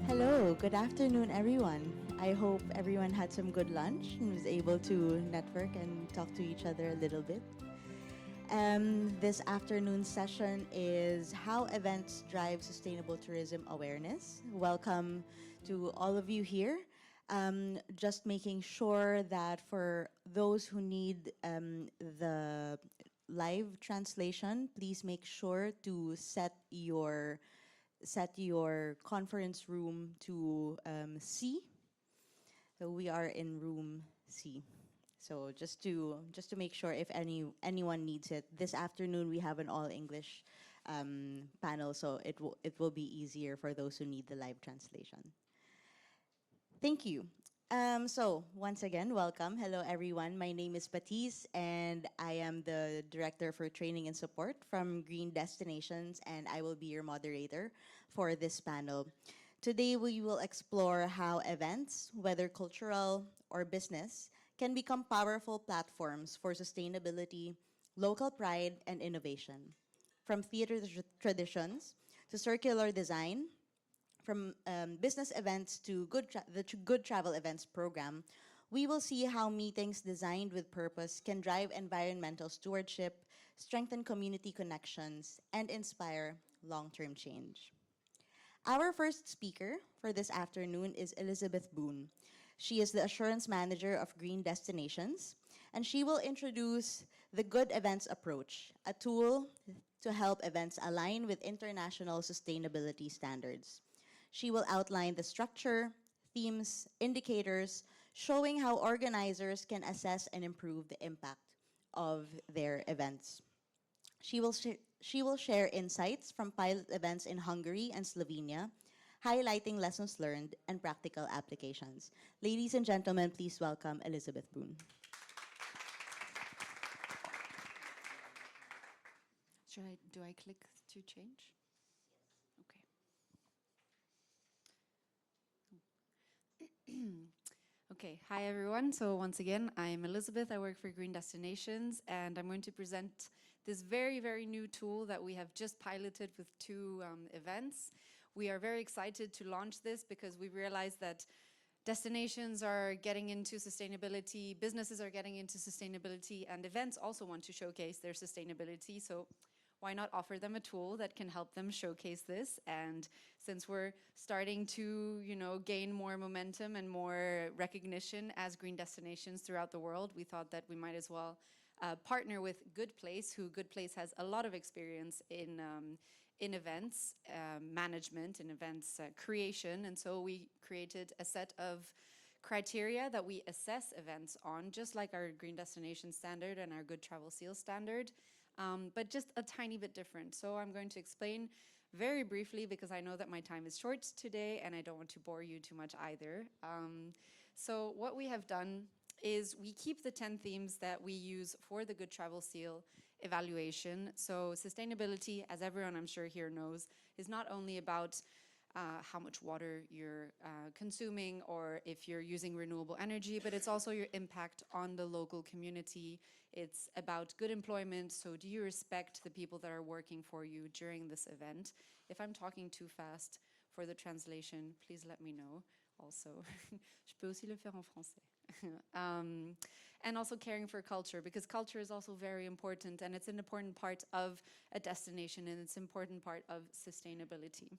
Hello, good afternoon, everyone. I hope everyone had some good lunch and was able to network and talk to each other a little bit. This afternoon session is How Events Drive Sustainable Tourism Awareness. Welcome to all of you here. Just making sure that for those who need the live translation, please make sure to set your conference room to C. So we are in room C. So just to make sure if anyone needs it, this afternoon we have an all English panel, so it will be easier for those who need the live translation. Thank you. So once again, welcome. Hello, everyone. My name is Patis, and I am the Director for Training and Support from Green Destinations, and I will be your moderator for this panel. Today, we will explore how events, whether cultural or business, can become powerful platforms for sustainability, local pride, and innovation. From theater traditions to circular design, from business events to the Good Travel Events program, we will see how meetings designed with purpose can drive environmental stewardship, strengthen community connections, and inspire long-term change. Our first speaker for this afternoon is Elizabeth Boone. She is the Assurance Manager of Green Destinations, and she will introduce the Good Events Approach, a tool to help events align with international sustainability standards. She will outline the structure, themes, indicators, showing how organizers can assess and improve the impact of their events. She will share insights from pilot events in Hungary and Slovenia, highlighting lessons learned and practical applications. Ladies and gentlemen, please welcome Elizabeth Boone. Do I click to change? Okay. Okay, hi everyone. So once again, I'm Elizabeth. I work for Green Destinations, and I'm going to present this very, very new tool that we have just piloted with two events. We are very excited to launch this because we realized that destinations are getting into sustainability, businesses are getting into sustainability, and events also want to showcase their sustainability. So why not offer them a tool that can help them showcase this? And since we're starting to, gain more momentum and more recognition as green destinations throughout the world, we thought that we might as well partner with Good Place, who Good Place has a lot of experience in events management, in events creation. And so we created a set of criteria that we assess events on, just like our Green Destination Standard and our Good Travel Seal Standard. But just a tiny bit different. So I'm going to explain very briefly because I know that my time is short today and I don't want to bore you too much either. So what we have done is we keep the 10 themes that we use for the Good Travel Seal evaluation. So sustainability, as everyone I'm sure here knows, is not only about how much water you're consuming or if you're using renewable energy, but it's also your impact on the local community. It's about good employment. So do you respect the people that are working for you during this event? If I'm talking too fast for the translation, please let me know also. Je peux aussi le faire en français. And also caring for culture, because culture is also very important and it's an important part of a destination and it's an important part of sustainability.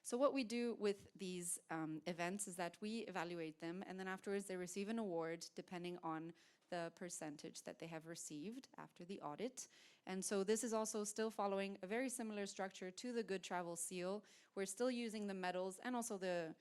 So what we do with these events is that we evaluate them, and then afterwards they receive an award depending on the percentage that they have received after the audit. And so this is also still following a very similar structure to the Good Travel Seal. We're still using the medals and also the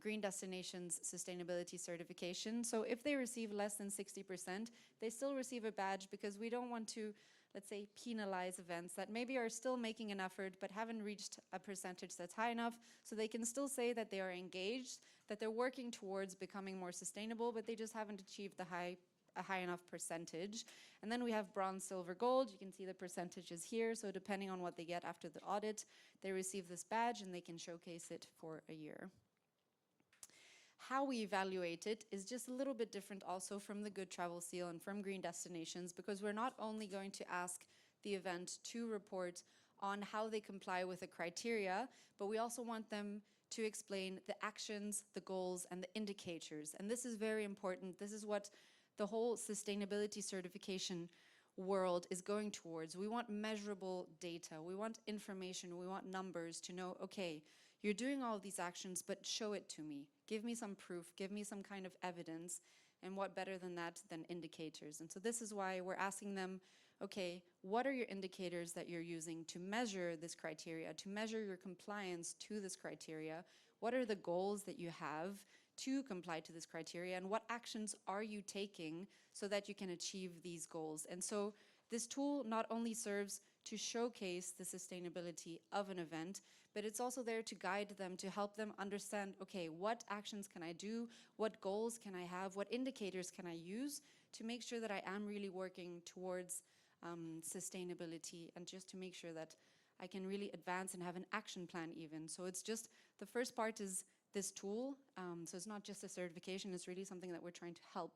Green Destinations Sustainability Certification. So if they receive less than 60%, they still receive a badge because we don't want to, let's say, penalize events that maybe are still making an effort but haven't reached a percentage that's high enough. So they can still say that they are engaged, that they're working towards becoming more sustainable, but they just haven't achieved a high enough percentage. And then we have bronze, silver, gold. You can see the percentages here. So depending on what they get after the audit, they receive this badge and they can showcase it for a year. How we evaluate it is just a little bit different also from the Good Travel Seal and from Green Destinations, because we're not only going to ask the event to report on how they comply with the criteria, but we also want them to explain the actions, the goals, and the indicators. And this is very important. This is what the whole sustainability certification world is going towards. We want measurable data. We want information. We want numbers to know, okay, you're doing all of these actions, but show it to me. Give me some proof. Give me some kind of evidence. And what better than that than indicators? And so this is why we're asking them, okay, what are your indicators that you're using to measure this criteria, to measure your compliance to this criteria? What are the goals that you have to comply to this criteria, and what actions are you taking so that you can achieve these goals? And so this tool not only serves to showcase the sustainability of an event, but it's also there to guide them, to help them understand, okay, what actions can I do? What goals can I have? What indicators can I use to make sure that I am really working towards sustainability, and just to make sure that I can really advance and have an action plan even. So it's just, the first part is this tool. So it's not just a certification, it's really something that we're trying to help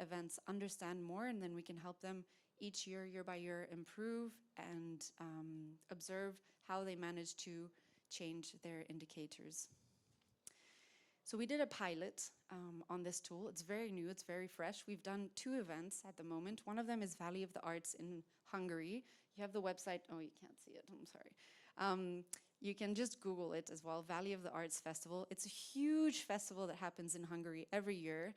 events understand more, and then we can help them each year, year by year, improve and observe how they manage to change their indicators. So we did a pilot on this tool. It's very new, it's very fresh. We've done 2 events at the moment. One of them is Valley of the Arts in Hungary. You have the website, oh, you can't see it, I'm sorry. You can just Google it as well, Valley of the Arts Festival. It's a huge festival that happens in Hungary every year.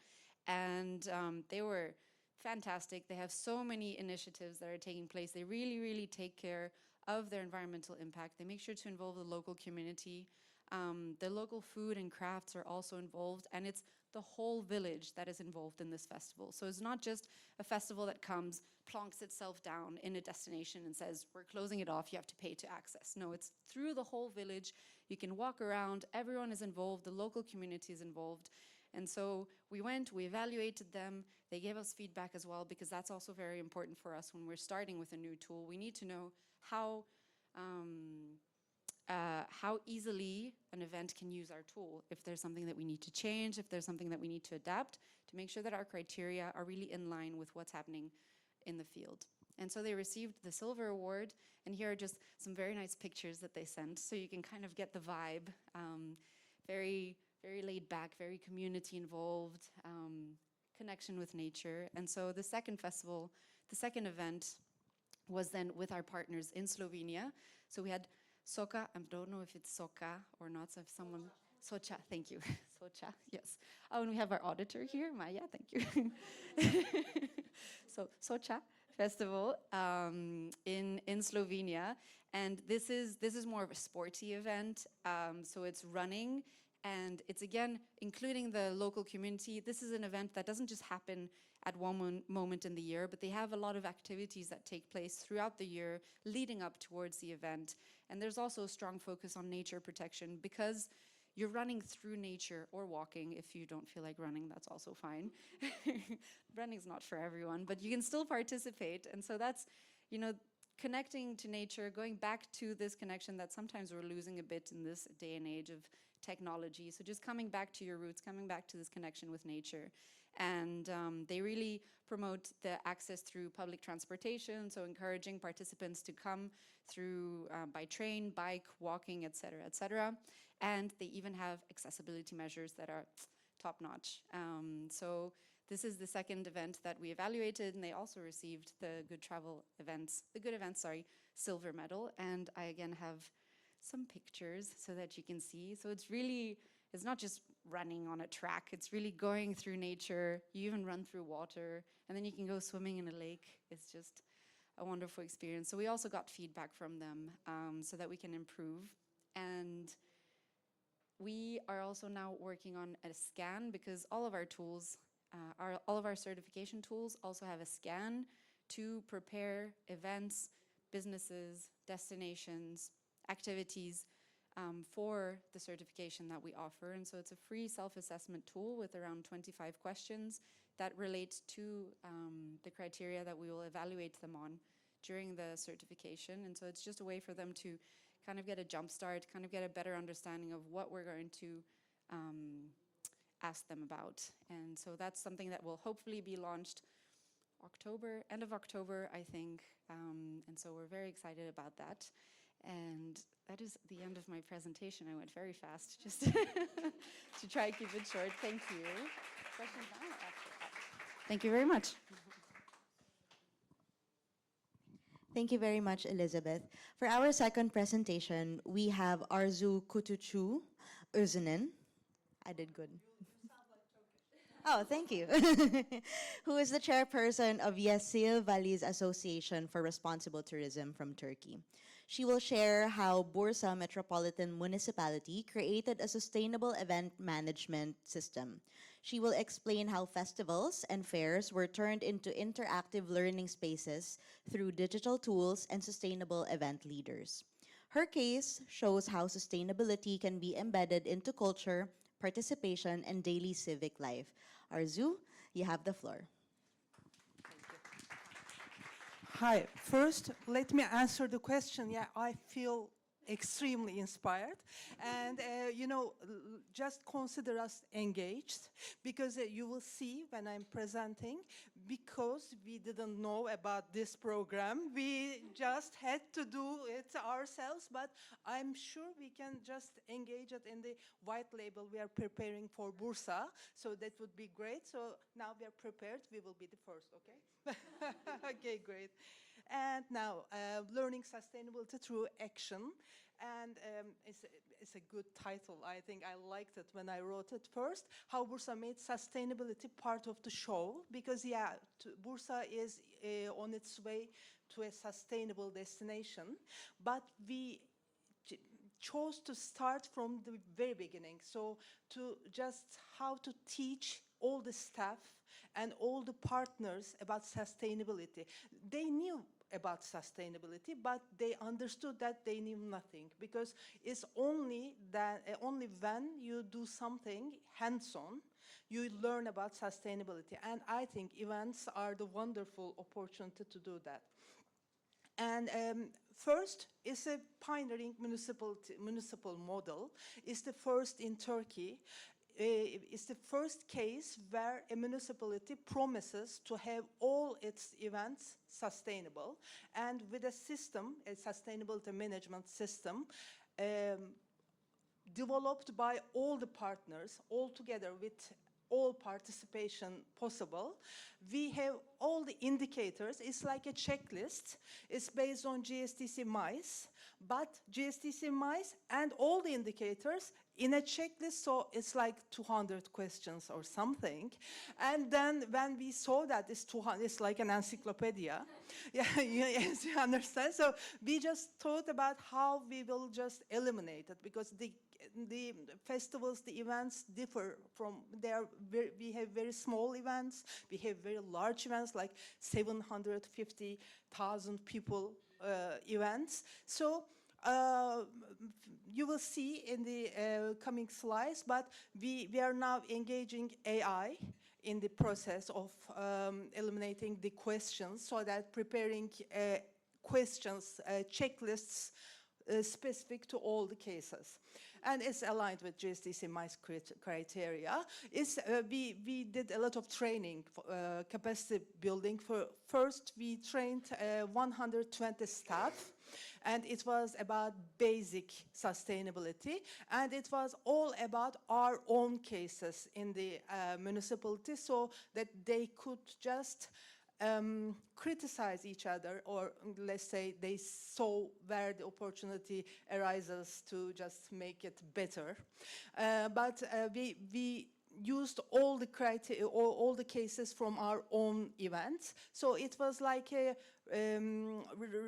And they were fantastic. They have so many initiatives that are taking place. They really, really take care of their environmental impact. They make sure to involve the local community. The local food and crafts are also involved, and it's the whole village that is involved in this festival. So it's not just a festival that comes, plonks itself down in a destination and says, we're closing it off, you have to pay to access. No, it's through the whole village. You can walk around, everyone is involved, the local community is involved. And so we went, we evaluated them, they gave us feedback as well, because that's also very important for us when we're starting with a new tool. We need to know how easily an event can use our tool, if there's something that we need to change, if there's something that we need to adapt, to make sure that our criteria are really in line with what's happening in the field. And so they received the Silver Award, and here are just some very nice pictures that they sent, so you can kind of get the vibe. Very, very laid back, very community involved, connection with nature. And so the second festival, the second event was then with our partners in Slovenia. So we had Soka, I don't know if it's Soka or not, so if someone, Socha, thank you, Socha, yes. Oh, and we have our auditor here, Maya, thank you. So, Socha Festival in Slovenia, and this is more of a sporty event, so it's running, and it's again, including the local community. This is an event that doesn't just happen at one moment in the year, but they have a lot of activities that take place throughout the year leading up towards the event. And there's also a strong focus on nature protection, because you're running through nature, or walking. If you don't feel like running, that's also fine. Running's not for everyone, but you can still participate. And so that's, you know, connecting to nature, going back to this connection that sometimes we're losing a bit in this day and age of technology. So just coming back to your roots, coming back to this connection with nature. And they really promote the access through public transportation, so encouraging participants to come through by train, bike, walking, etc., etc. And they even have accessibility measures that are top-notch. So this is the second event that we evaluated, and they also received the Good Events, silver medal. And I again have some pictures so that you can see. So it's really, it's not just running on a track, it's really going through nature. You even run through water, and then you can go swimming in a lake. It's just a wonderful experience. So we also got feedback from them so that we can improve. And we are also now working on a scan, because all of our tools, all of our certification tools also have a scan to prepare events, businesses, destinations, activities for the certification that we offer. And so it's a free self-assessment tool with around 25 questions that relate to the criteria that we will evaluate them on during the certification. And so it's just a way for them to kind of get a jump start, kind of get a better understanding of what we're going to ask them about. And so that's something that will hopefully be launched October, end of October, I think. And so we're very excited about that. And that is the end of my presentation. I went very fast just to try to keep it short. Thank you. Questions now or after? Thank you very much. Thank you very much, Elizabeth. For our second presentation, we have Arzu Kutucu Özenen. I did good. Oh, thank you. Who is the chairperson of Yesil Valleys Association for Responsible Tourism from Turkey. She will share how Bursa Metropolitan Municipality created a sustainable event management system. She will explain how festivals and fairs were turned into interactive learning spaces through digital tools and sustainable event leaders. Her case shows how sustainability can be embedded into culture, participation, and daily civic life. Arzu, you have the floor. Hi. First, let me answer the question. Yeah, I feel extremely inspired. And, just consider us engaged because you will see when I'm presenting, because we didn't know about this program, we just had to do it ourselves, but I'm sure we can just engage it in the white label we are preparing for Bursa, so that would be great. So now we are prepared, we will be the first, okay? Okay, great. And now, learning sustainability through action. And it's a good title. I think I liked it when I wrote it first. How Bursa made sustainability part of the show. Because, yeah, Bursa is on its way to a sustainable destination. But we chose to start from the very beginning. So to just how to teach all the staff and all the partners about sustainability. They knew about sustainability, but they understood that they knew nothing, because it's only when you do something hands-on, you learn about sustainability. And I think events are the wonderful opportunity to do that. And first, it's a pioneering municipal model. It's the first in Turkey. It's the first case where a municipality promises to have all its events sustainable, and with a system, a sustainability management system, developed by all the partners, all together with all participation possible. We have all the indicators. It's like a checklist. It's based on GSTC MICE, but GSTC MICE and all the indicators in a checklist, so it's like 200 questions or something. And then when we saw that it's 200, it's like an encyclopedia. Yeah, yes, you understand? So we just thought about how we will just eliminate it, because the festivals, the events differ from, we have very small events, we have very large events, like 750,000 people events. So you will see in the coming slides, but we are now engaging AI in the process of eliminating the questions, so that preparing questions, checklists specific to all the cases. And it's aligned with GSTC MICE criteria. We did a lot of training, capacity building. First, we trained 120 staff, and it was about basic sustainability, and it was all about our own cases in the municipality, so that they could just criticize each other, or let's say they saw where the opportunity arises to just make it better. But we used all the criteria, all the cases from our own events. So it was like a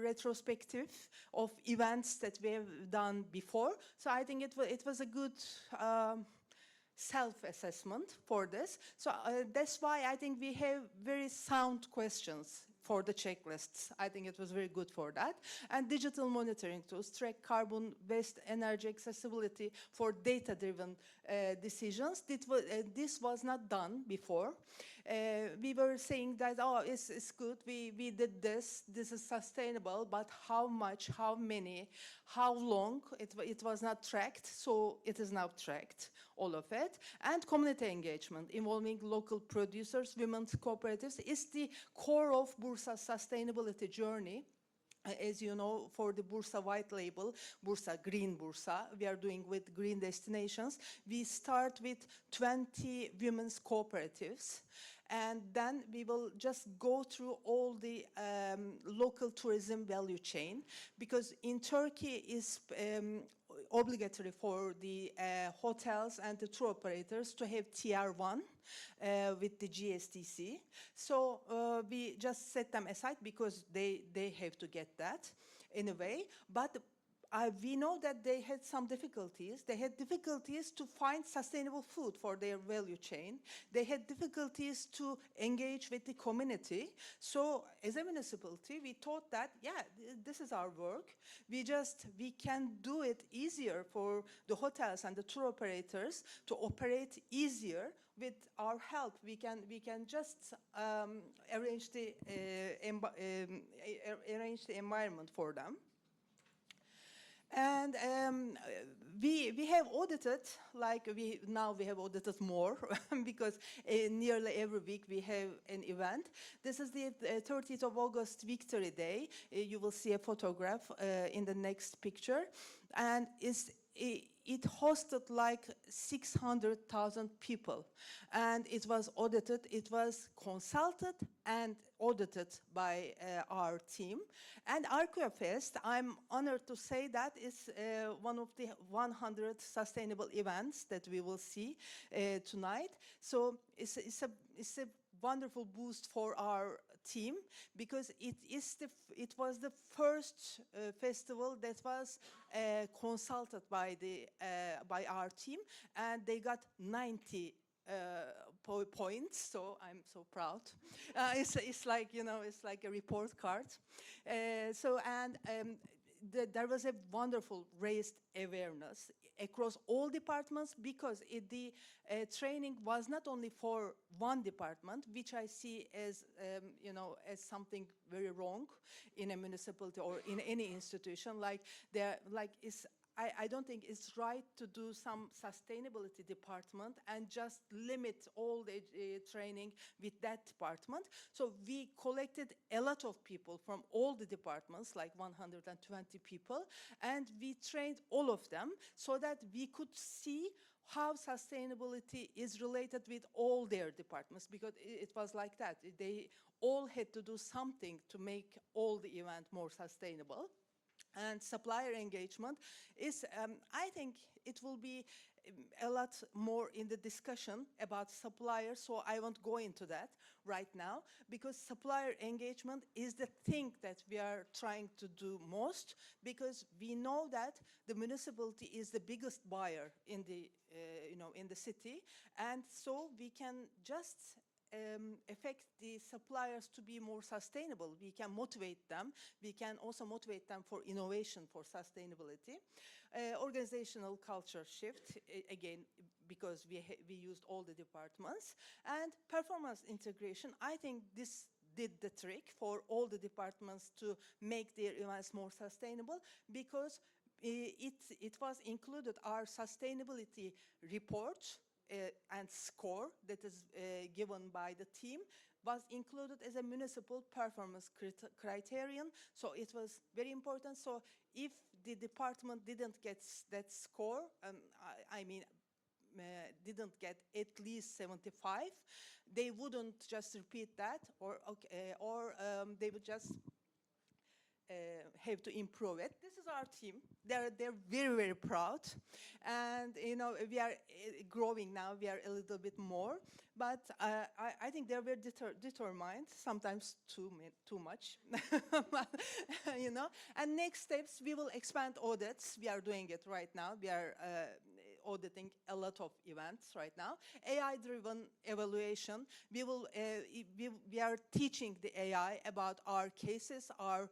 retrospective of events that we have done before. So I think it was a good self-assessment for this. So that's why I think we have very sound questions for the checklists. I think it was very good for that. And digital monitoring tools track carbon, waste, energy accessibility for data-driven decisions. This was not done before. We were saying that, oh, it's good, we did this is sustainable, but how much, how many, how long, it was not tracked, so it is now tracked, all of it. And community engagement, involving local producers, women's cooperatives, is the core of Bursa's sustainability journey. As you know, for the Bursa White Label, Bursa, Green Bursa, we are doing with green destinations. We start with 20 women's cooperatives, and then we will just go through all the local tourism value chain, because in Turkey is obligatory for the hotels and the tour operators to have TR1 with the GSTC. So we just set them aside because they have to get that in a way. But we know that they had some difficulties. They had difficulties to find sustainable food for their value chain. They had difficulties to engage with the community. So as a municipality, we thought that, yeah, this is our work. We can do it easier for the hotels and the tour operators to operate easier with our help. We can just arrange the environment for them. And we have audited, now we have audited more because nearly every week we have an event. This is the 30th of August Victory Day. You will see a photograph in the next picture. And it hosted like 600,000 people, and it was audited, it was consulted and audited by our team. And ArquaFest, I'm honored to say that is one of the 100 sustainable events that we will see tonight. So it's a wonderful boost for our team, because it was the first festival that was consulted by our team, and they got 90 points. So I'm so proud. It's like, you know, it's like a report card. There was a wonderful raised awareness across all departments, because the training was not only for one department, which I see as, as something very wrong in a municipality or in any institution. I don't think it's right to do some sustainability department and just limit all the training with that department. So we collected a lot of people from all the departments, like 120 people, and we trained all of them so that we could see how sustainability is related with all their departments, because it was like that. They all had to do something to make all the event more sustainable. And supplier engagement is, I think it will be a lot more in the discussion about suppliers, so I won't go into that right now, because supplier engagement is the thing that we are trying to do most, because we know that the municipality is the biggest buyer in the, in the city, and so we can just affect the suppliers to be more sustainable. We can motivate them. We can also motivate them for innovation, for sustainability. Organizational culture shift, again, because we used all the departments. And performance integration, I think this did the trick for all the departments to make their events more sustainable, because it was included our sustainability report, and score that is given by the team was included as a municipal performance criterion. So it was very important. So if the department didn't get that score, didn't get at least 75, they wouldn't just repeat that, or they would just have to improve it. This is our team. They're very, very proud. And, we are growing now. We are a little bit more. But I think they're very determined, sometimes too much. And next steps, we will expand audits. We are doing it right now. We are auditing a lot of events right now. AI-driven evaluation. We are teaching the AI about our cases, our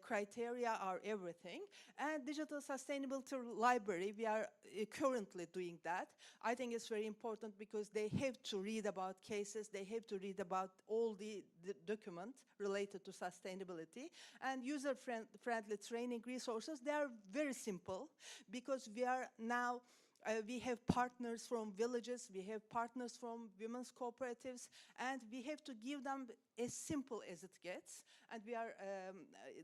criteria, our everything. And digital sustainability library, we are currently doing that. I think it's very important, because they have to read about cases, they have to read about all the document related to sustainability. And user-friendly training resources, they are very simple, because we are now we have partners from villages, we have partners from women's cooperatives, and we have to give them as simple as it gets, and we are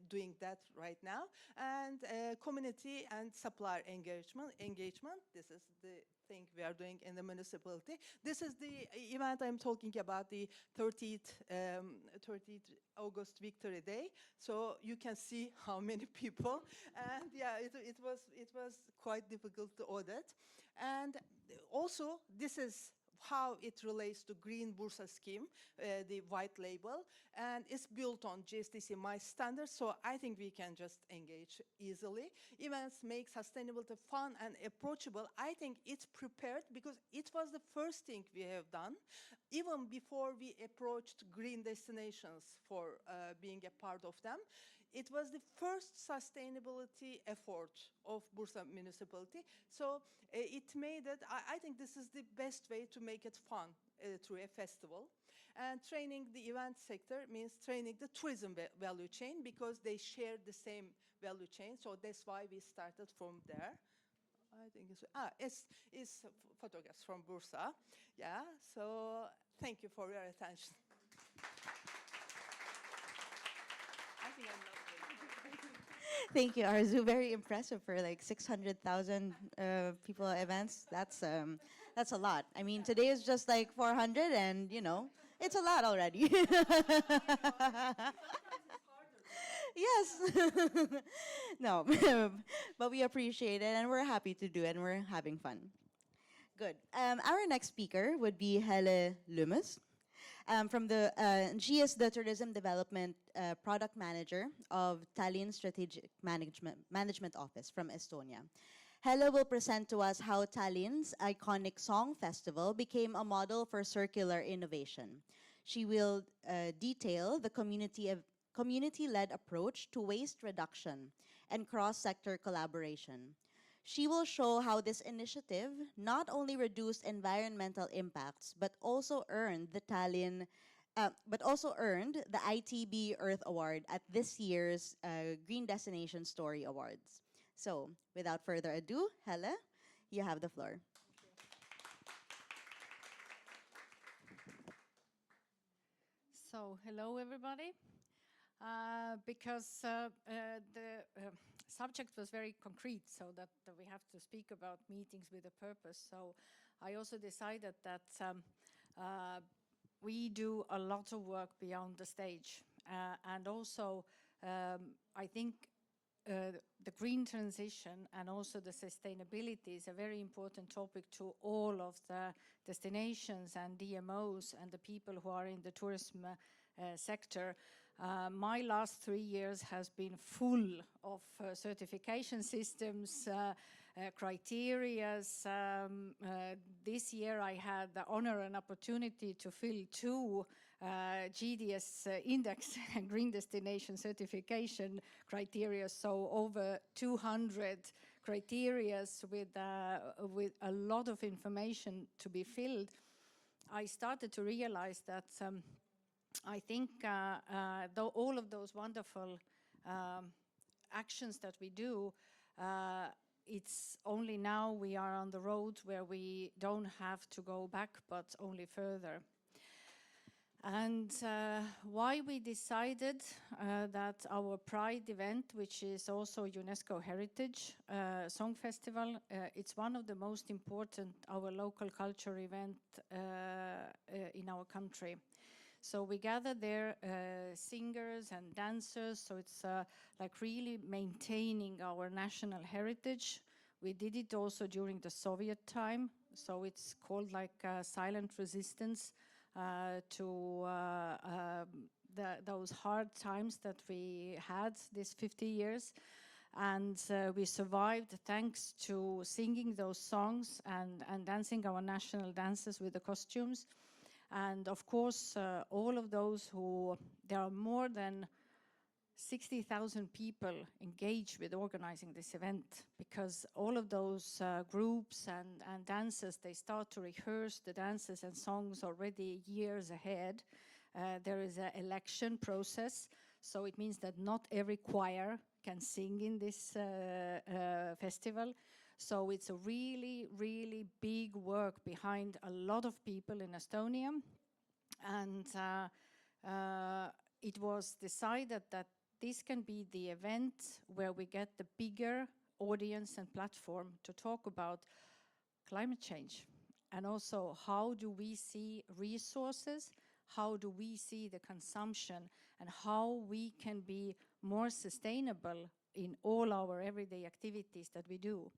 doing that right now. And community and supplier engagement. This is the thing we are doing in the municipality. This is the event I'm talking about, the 30th August Victory Day. So you can see how many people, and yeah, it was quite difficult to audit. And also, this is how it relates to Green Bursa scheme, the white label, and it's built on GSTC My Standards, so I think we can just engage easily. Events make sustainability fun and approachable. I think it's prepared because it was the first thing we have done, even before we approached green destinations for being a part of them. It was the first sustainability effort of Bursa municipality. So it made it, I think this is the best way to make it fun through a festival. And training the event sector means training the tourism value chain because they share the same value chain. So that's why we started from there. I think it's photographs from Bursa. Yeah, so thank you for your attention. I think I'm not. Thank you, Arzu. Very impressive for like 600,000 people events. That's a lot. I mean, today is just like 400, and you know, it's a lot already. Yes. No, but we appreciate it, and we're happy to do it, and we're having fun. Good. Our next speaker would be Helle Lummes. She is the Tourism Development Product Manager of Tallinn Strategic Management Office from Estonia. Helle will present to us how Tallinn's iconic song festival became a model for circular innovation. She will detail the community-led approach to waste reduction and cross-sector collaboration. She will show how this initiative not only reduced environmental impacts, but also earned the ITB Earth Award at this year's Green Destination Story Awards. So, without further ado, Helle, you have the floor. So, hello everybody. Because the subject was very concrete, so that we have to speak about meetings with a purpose. So I also decided that we do a lot of work beyond the stage. And also, I think the green transition and also the sustainability is a very important topic to all of the destinations and DMOs and the people who are in the tourism sector. My last 3 years has been full of certification systems, criterias. This year I had the honor and opportunity to fill 2 GDS index green destination certification criteria, so over 200 criterias with a lot of information to be filled. I started to realize that I think though all of those wonderful actions that we do, it's only now we are on the road where we don't have to go back, but only further. And why we decided that our Pride event, which is also UNESCO Heritage Song Festival, it's one of the most important, our local culture event in our country. So we gather there singers and dancers, so it's like really maintaining our national heritage. We did it also during the Soviet time, so it's called like silent resistance to those hard times that we had these 50 years. And we survived thanks to singing those songs and dancing our national dances with the costumes. And of course, all of those there are more than 60,000 people engaged with organizing this event, because all of those groups and dancers, they start to rehearse the dances and songs already years ahead. There is an election process, so it means that not every choir can sing in this festival. So it's a really, really big work behind a lot of people in Estonia. And it was decided that this can be the event where we get the bigger audience and platform to talk about climate change, and also how do we see resources, how do we see the consumption, and how we can be more sustainable in all our everyday activities that we do.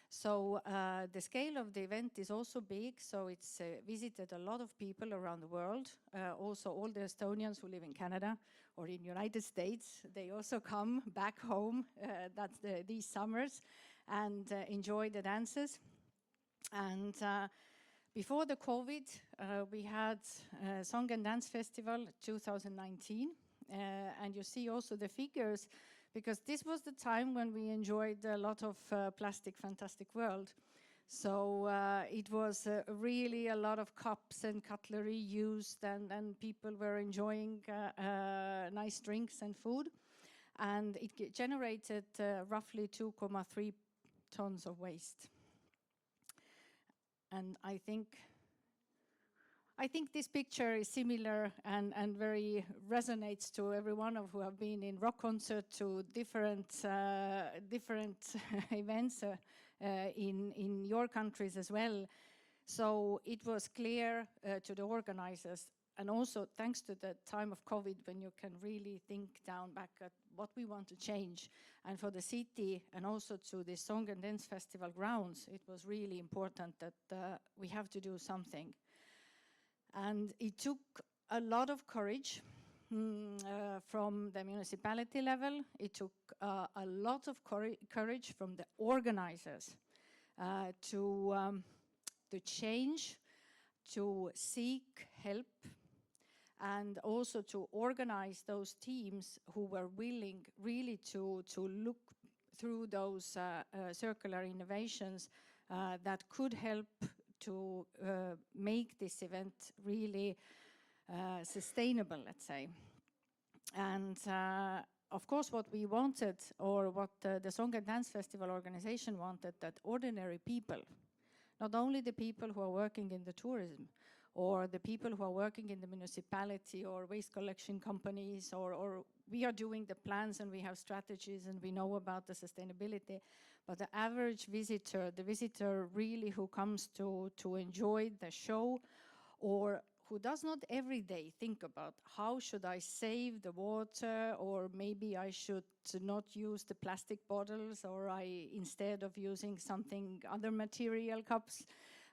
So the scale of the event is also big, so it's visited a lot of people around the world. Also all the Estonians who live in Canada or in United States, they also come back home these summers and enjoy the dances. And before the COVID, we had Song and Dance Festival 2019, and you see also the figures, because this was the time when we enjoyed a lot of plastic fantastic world. So it was really a lot of cups and cutlery used, and people were enjoying nice drinks and food. And it generated roughly 2.3 tons of waste. And I think this picture is similar and very resonates to every one of who have been in rock concert, to different events in your countries as well. So it was clear to the organizers, and also thanks to the time of COVID, when you can really think down back at what we want to change. And for the city and also to the Song and Dance Festival grounds, it was really important that we have to do something. And it took a lot of courage from the municipality level. It took a lot of courage from the organizers to change, to seek help, and also to organize those teams who were willing really to look through those circular innovations that could help to make this event really sustainable, let's say. And of course, what we wanted, or what the Song and Dance Festival organization wanted, that ordinary people, not only the people who are working in the tourism, or the people who are working in the municipality or waste collection companies, or we are doing the plans and we have strategies and we know about the sustainability, but the average visitor, the visitor really who comes to enjoy the show, or who does not every day think about how should I save the water, or maybe I should not use the plastic bottles, or instead of using something, other material cups,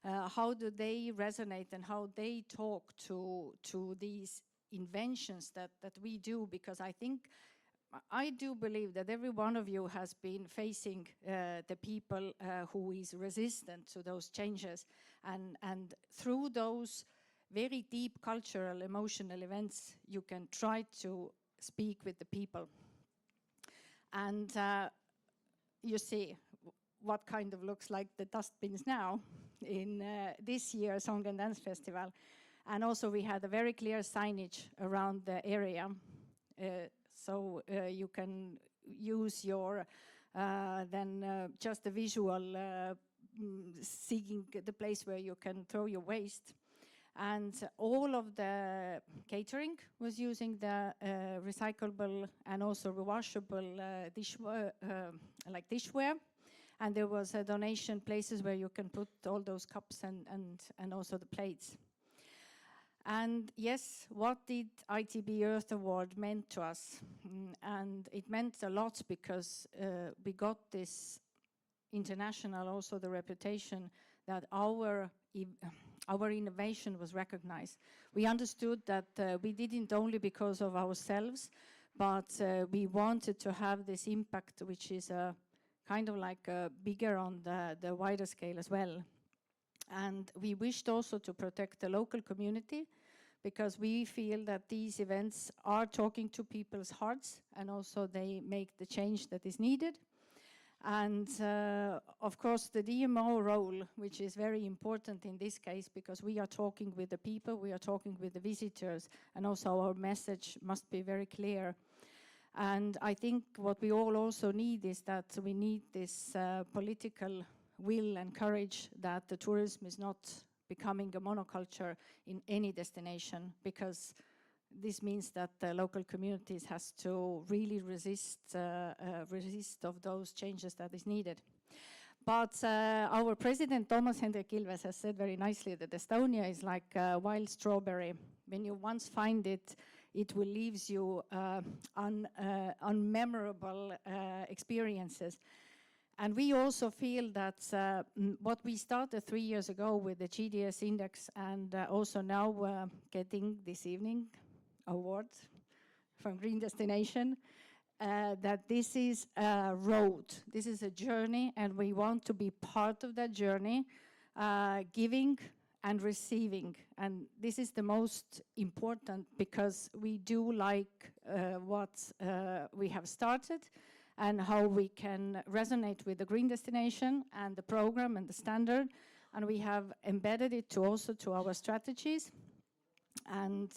how do they resonate and how they talk to these inventions that we do? Because I do believe that every one of you has been facing the people who is resistant to those changes, and through those very deep cultural, emotional events, you can try to speak with the people. And you see what kind of looks like the dustbins now in this year's Song and Dance Festival. And also we had a very clear signage around the area. So you can use your, just the visual, seeing the place where you can throw your waste. And all of the catering was using the recyclable and also rewashable dishware. And there was a donation places where you can put all those cups and also the plates. And yes, what did ITB Earth Award meant to us? And it meant a lot, because we got this international, also the reputation that our innovation was recognized. We understood that we didn't only because of ourselves, but we wanted to have this impact, which is kind of like bigger on the wider scale as well. And we wished also to protect the local community, because we feel that these events are talking to people's hearts, and also they make the change that is needed. And of course the DMO role, which is very important in this case, because we are talking with the people, we are talking with the visitors, and also our message must be very clear. And I think what we all also need is that we need this political will and courage that the tourism is not becoming a monoculture in any destination, because this means that the local communities has to really resist of those changes that is needed. But our president, Toomas Hendrik Ilves, has said very nicely that Estonia is like a wild strawberry. When you once find it, it will leave you unmemorable experiences. And we also feel that what we started 3 years ago with the GDS index and also now getting this evening award from Green Destination, that this is a road, this is a journey, and we want to be part of that journey, giving and receiving. And this is the most important because we do like what we have started and how we can resonate with the Green Destination and the program and the standard. And we have embedded it also to our strategies. And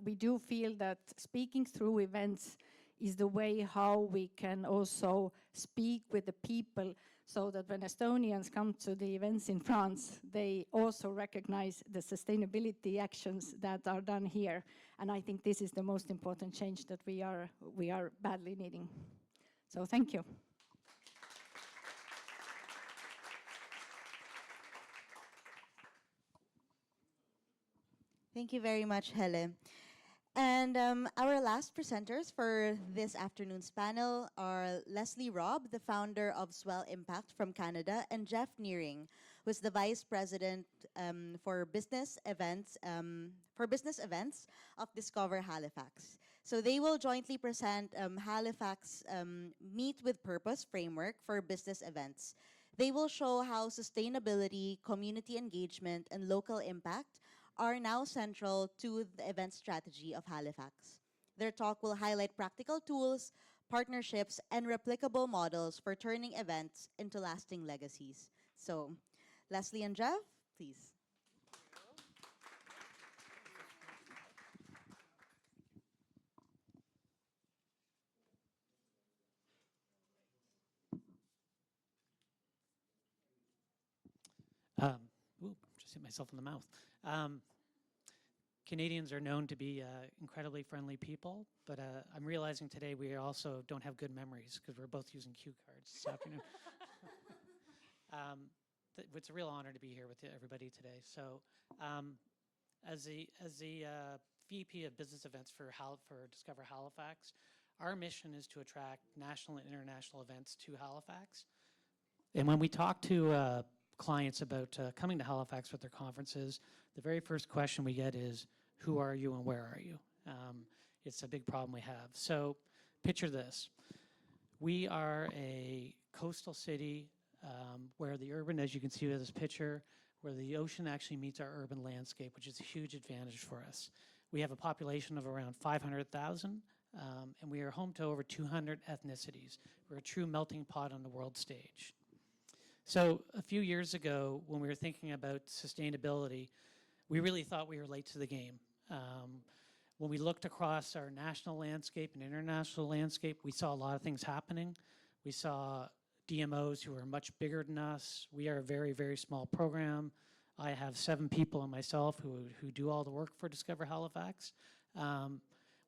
we do feel that speaking through events is the way how we can also speak with the people so that when Estonians come to the events in France, they also recognize the sustainability actions that are done here. And I think this is the most important change that we are badly needing. So thank you. Thank you very much, Hele. And our last presenters for this afternoon's panel are Leslie Robb, the founder of Swell Impact from Canada, and Jeff Nearing, who is the vice president for business events of Discover Halifax. So they will jointly present Halifax Meet with Purpose framework for business events. They will show how sustainability, community engagement, and local impact are now central to the event strategy of Halifax. Their talk will highlight practical tools, partnerships, and replicable models for turning events into lasting legacies. So, Leslie and Jeff, please. Just hit myself in the mouth. Canadians are known to be incredibly friendly people, but I'm realizing today we also don't have good memories because we're both using cue cards this afternoon. It's a real honor to be here with everybody today. So, as the VP of Business Events for Discover Halifax, our mission is to attract national and international events to Halifax. And when we talk to clients about coming to Halifax with their conferences, the very first question we get is, who are you and where are you? It's a big problem we have. So picture this. We are a coastal city where the urban, as you can see with this picture, where the ocean actually meets our urban landscape, which is a huge advantage for us. We have a population of around 500,000, and we are home to over 200 ethnicities. We're a true melting pot on the world stage. So a few years ago, when we were thinking about sustainability, we really thought we were late to the game. When we looked across our national landscape and international landscape, we saw a lot of things happening. We saw DMOs who are much bigger than us. We are a very, very small program. I have 7 people and myself who do all the work for Discover Halifax.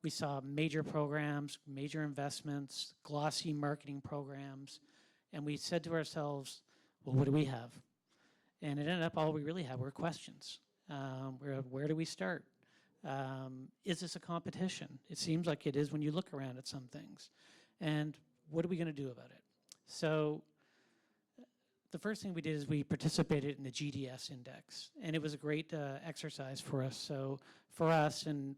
We saw major programs, major investments, glossy marketing programs, and we said to ourselves, well, what do we have? And it ended up all we really had were questions. Where do we start? Is this a competition? It seems like it is when you look around at some things. And what are we going to do about it? So the first thing we did is we participated in the GDS index, and it was a great exercise for us. So for us, and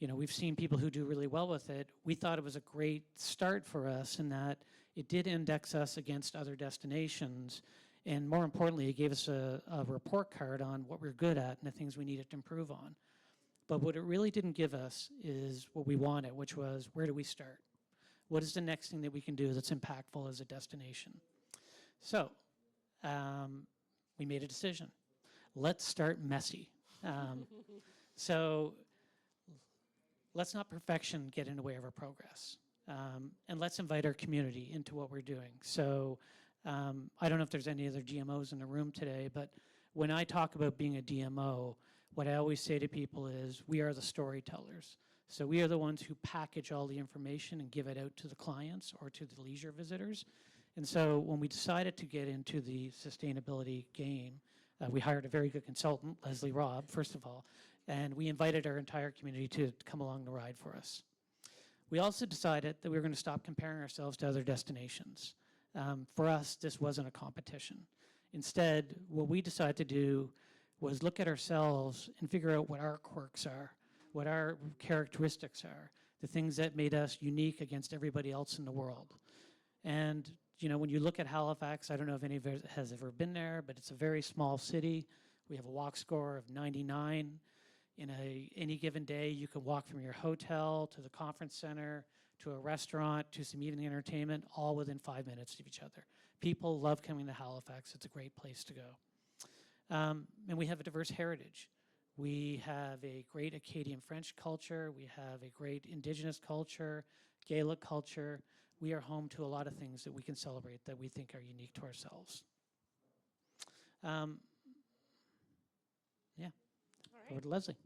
we've seen people who do really well with it, we thought it was a great start for us in that it did index us against other destinations. And more importantly, it gave us a report card on what we're good at and the things we needed to improve on. But what it really didn't give us is what we wanted, which was, where do we start? What is the next thing that we can do that's impactful as a destination? So we made a decision. Let's start messy. So let's not perfection get in the way of our progress. And let's invite our community into what we're doing. So I don't know if there's any other DMOs in the room today, but when I talk about being a DMO, what I always say to people is, we are the storytellers. So we are the ones who package all the information and give it out to the clients or to the leisure visitors. And so when we decided to get into the sustainability game, we hired a very good consultant, Leslie Robb, first of all, and we invited our entire community to come along the ride for us. We also decided that we were going to stop comparing ourselves to other destinations. For us, this wasn't a competition. Instead, what we decided to do was look at ourselves and figure out what our quirks are, what our characteristics are, the things that made us unique against everybody else in the world. And you know, when you look at Halifax, I don't know if any of you has ever been there, but it's a very small city. We have a walk score of 99. In any given day, you can walk from your hotel to the conference center, to a restaurant, to some evening entertainment, all within 5 minutes of each other. People love coming to Halifax. It's a great place to go. And we have a diverse heritage. We have a great Acadian French culture. We have a great Indigenous culture, Gaelic culture. We are home to a lot of things that we can celebrate that we think are unique to ourselves. Yeah, All right. over to Leslie.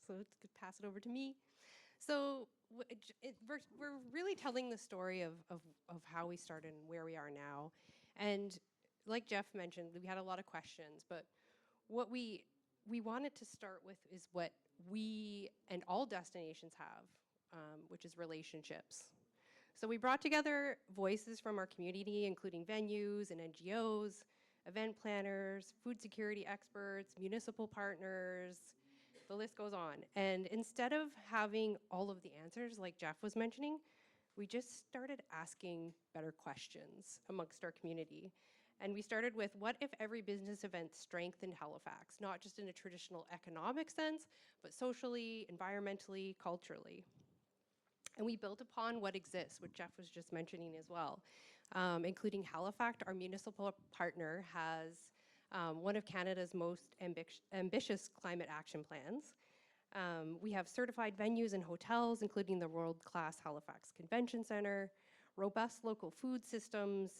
So it's good to pass it over to me. So we're really telling the story of how we started and where we are now. And like Jeff mentioned, we had a lot of questions, but what we wanted to start with is what we and all destinations have, which is relationships. So we brought together voices from our community, including venues and NGOs, event planners, food security experts, municipal partners, the list goes on. And instead of having all of the answers, like Jeff was mentioning, we just started asking better questions amongst our community. And we started with, what if every business event strengthened Halifax, not just in a traditional economic sense, but socially, environmentally, culturally? And we built upon what exists, what Jeff was just mentioning as well, including Halifax. Our municipal partner has one of Canada's most ambitious climate action plans. We have certified venues and hotels, including the world-class Halifax Convention Centre, robust local food systems,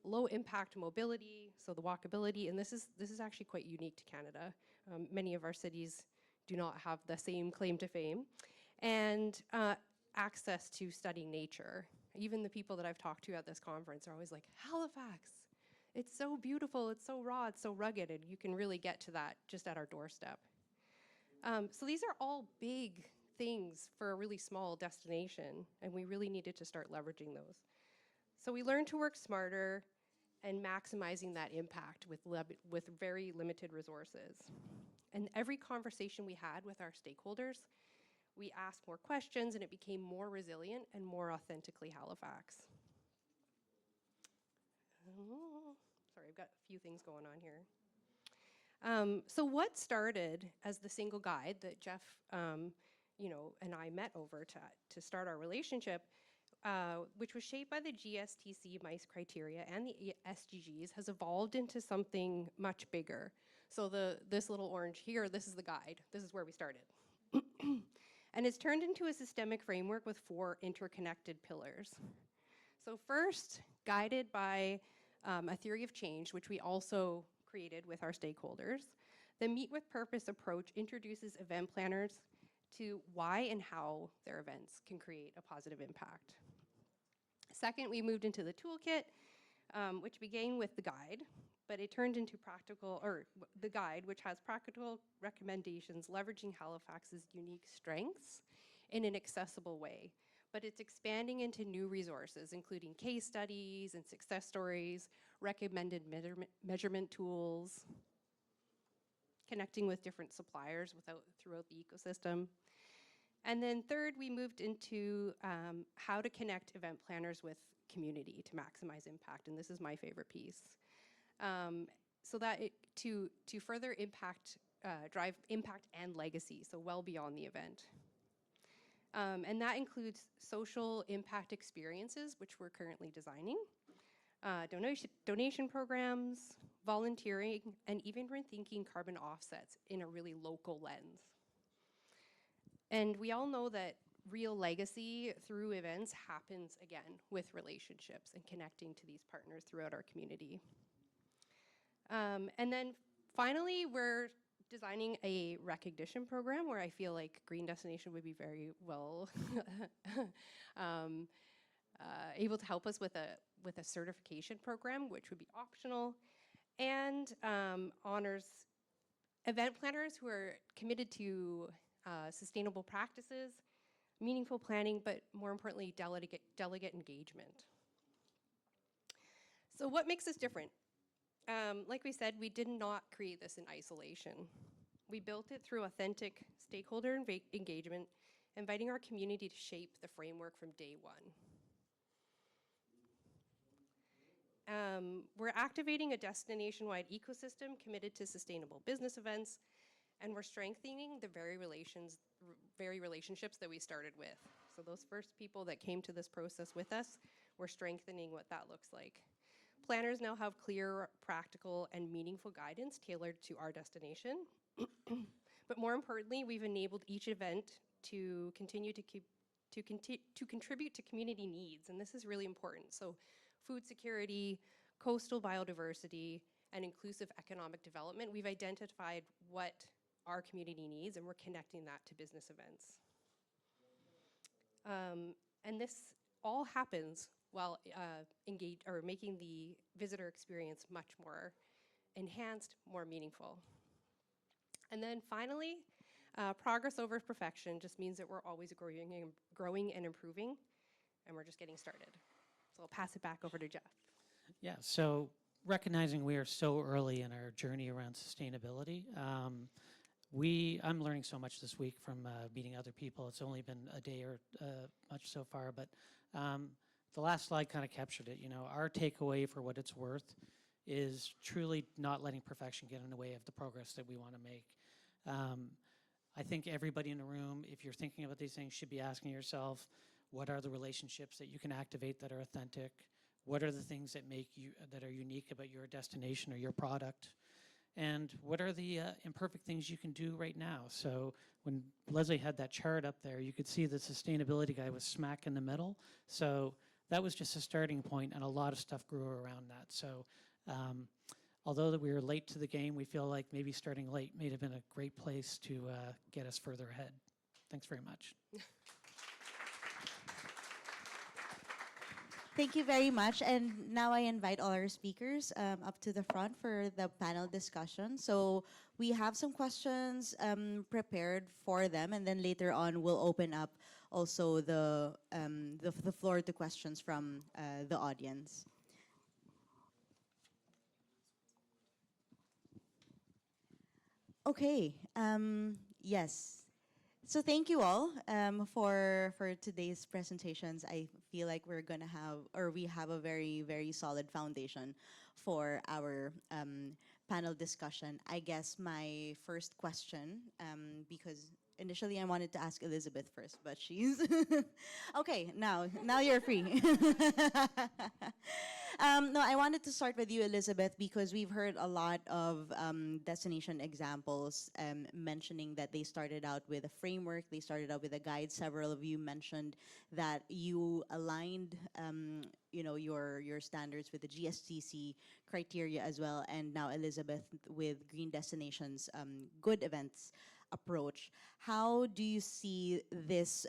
low-impact mobility, so the walkability, and this is actually quite unique to Canada. Many of our cities do not have the same claim to fame, and access to studying nature. Even the people that I've talked to at this conference are always like, Halifax, it's so beautiful, it's so raw, it's so rugged, and you can really get to that just at our doorstep. So these are all big things for a really small destination, and we really needed to start leveraging those. So we learned to work smarter and maximizing that impact with very limited resources. And every conversation we had with our stakeholders, we asked more questions, and it became more resilient and more authentically Halifax. Oh, sorry, I've got a few things going on here. So what started as the single guide that Jeff, and I met over to start our relationship, which was shaped by the GSTC MICE criteria and the SDGs, has evolved into something much bigger. So this little orange here, this is the guide. This is where we started. And it's turned into a systemic framework with 4 interconnected pillars. So first, guided by a theory of change, which we also created with our stakeholders, the Meet with Purpose approach introduces event planners to why and how their events can create a positive impact. Second, we moved into the toolkit, which began with the guide, but it turned into the guide, which has practical recommendations leveraging Halifax's unique strengths in an accessible way. But it's expanding into new resources, including case studies and success stories, recommended measurement tools, connecting with different suppliers throughout the ecosystem. And then third, we moved into how to connect event planners with community to maximize impact, and this is my favorite piece. So that to further drive impact and legacy, so well beyond the event. And that includes social impact experiences, which we're currently designing, donation programs, volunteering, and even rethinking carbon offsets in a really local lens. And we all know that real legacy through events happens, again, with relationships and connecting to these partners throughout our community. And then finally, we're designing a recognition program where I feel like Green Destination would be very well able to help us with a certification program, which would be optional, and honors event planners who are committed to sustainable practices, meaningful planning, but more importantly, delegate engagement. So what makes us different? Like we said, we did not create this in isolation. We built it through authentic stakeholder engagement, inviting our community to shape the framework from day one. We're activating a destination-wide ecosystem committed to sustainable business events, and we're strengthening the very relationships that we started with. So those first people that came to this process with us, we're strengthening what that looks like. Planners now have clear, practical, and meaningful guidance tailored to our destination. But more importantly, we've enabled each event to continue to contribute to community needs, and this is really important. So food security, coastal biodiversity, and inclusive economic development, we've identified what our community needs, and we're connecting that to business events. And this all happens while making the visitor experience much more enhanced, more meaningful. And then finally, progress over perfection just means that we're always growing and improving, and we're just getting started. So I'll pass it back over to Jeff. Yeah, so recognizing we are so early in our journey around sustainability, I'm learning so much this week from meeting other people. It's only been a day or much so far, but the last slide kind of captured it. You know, our takeaway for what it's worth is truly not letting perfection get in the way of the progress that we want to make. I think everybody in the room, if you're thinking about these things, should be asking yourself, what are the relationships that you can activate that are authentic? What are the things that that are unique about your destination or your product? And what are the imperfect things you can do right now? So when Leslie had that chart up there, you could see the sustainability guy was smack in the middle. So that was just a starting point, and a lot of stuff grew around that. So although that we were late to the game, we feel like maybe starting late may have been a great place to get us further ahead. Thanks very much. Thank you very much. And now I invite all our speakers up to the front for the panel discussion. So we have some questions prepared for them, and then later on we'll open up also the floor to questions from the audience. Okay. Yes. So thank you all for today's presentations. I feel like we have a very, very solid foundation for our panel discussion. I guess my first question, because initially I wanted to ask Elizabeth first, but she's okay. Now you're free. No, I wanted to start with you, Elizabeth, because we've heard a lot of destination examples mentioning that they started out with a framework, they started out with a guide. Several of you mentioned that you aligned, your standards with the GSTC criteria as well, and now Elizabeth with Green Destinations Good Events approach. How do you see this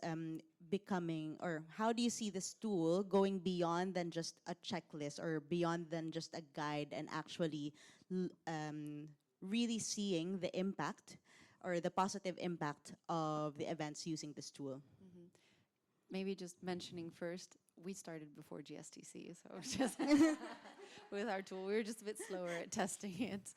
becoming, or how do you see this tool going beyond than just a checklist or beyond than just a guide, and actually really seeing the impact or the positive impact of the events using this tool? Mm-hmm. Maybe just mentioning first, we started before GSTC, so just with our tool, we were just a bit slower at testing it.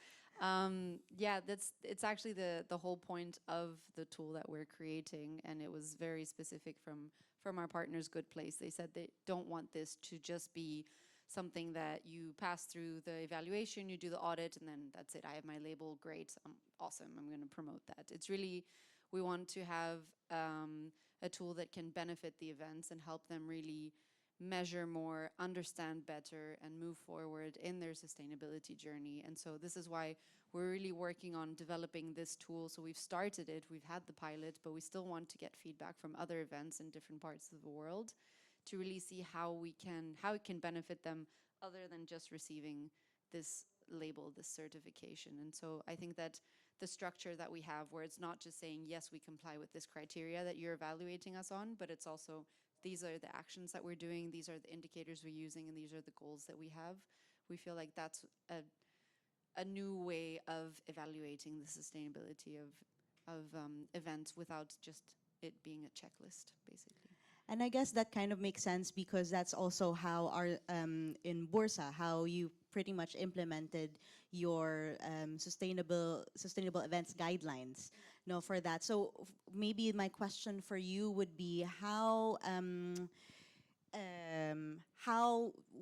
Yeah, it's actually the whole point of the tool that we're creating, and it was very specific from our partners Good Place. They said they don't want this to just be something that you pass through the evaluation, you do the audit, and then that's it. I have my label, great, awesome, I'm going to promote that. It's really, we want to have a tool that can benefit the events and help them really measure more, understand better, and move forward in their sustainability journey. And so this is why we're really working on developing this tool. So we've started it, we've had the pilot, but we still want to get feedback from other events in different parts of the world to really see how it can benefit them other than just receiving this label, this certification. And so I think that the structure that we have, where it's not just saying, yes, we comply with this criteria that you're evaluating us on, but it's also, these are the actions that we're doing, these are the indicators we're using, and these are the goals that we have. We feel like that's a new way of evaluating the sustainability of events without just it being a checklist, basically. And I guess that kind of makes sense because that's also how our in Bursa, how you pretty much implemented your sustainable events guidelines. No, for that. So maybe my question for you would be how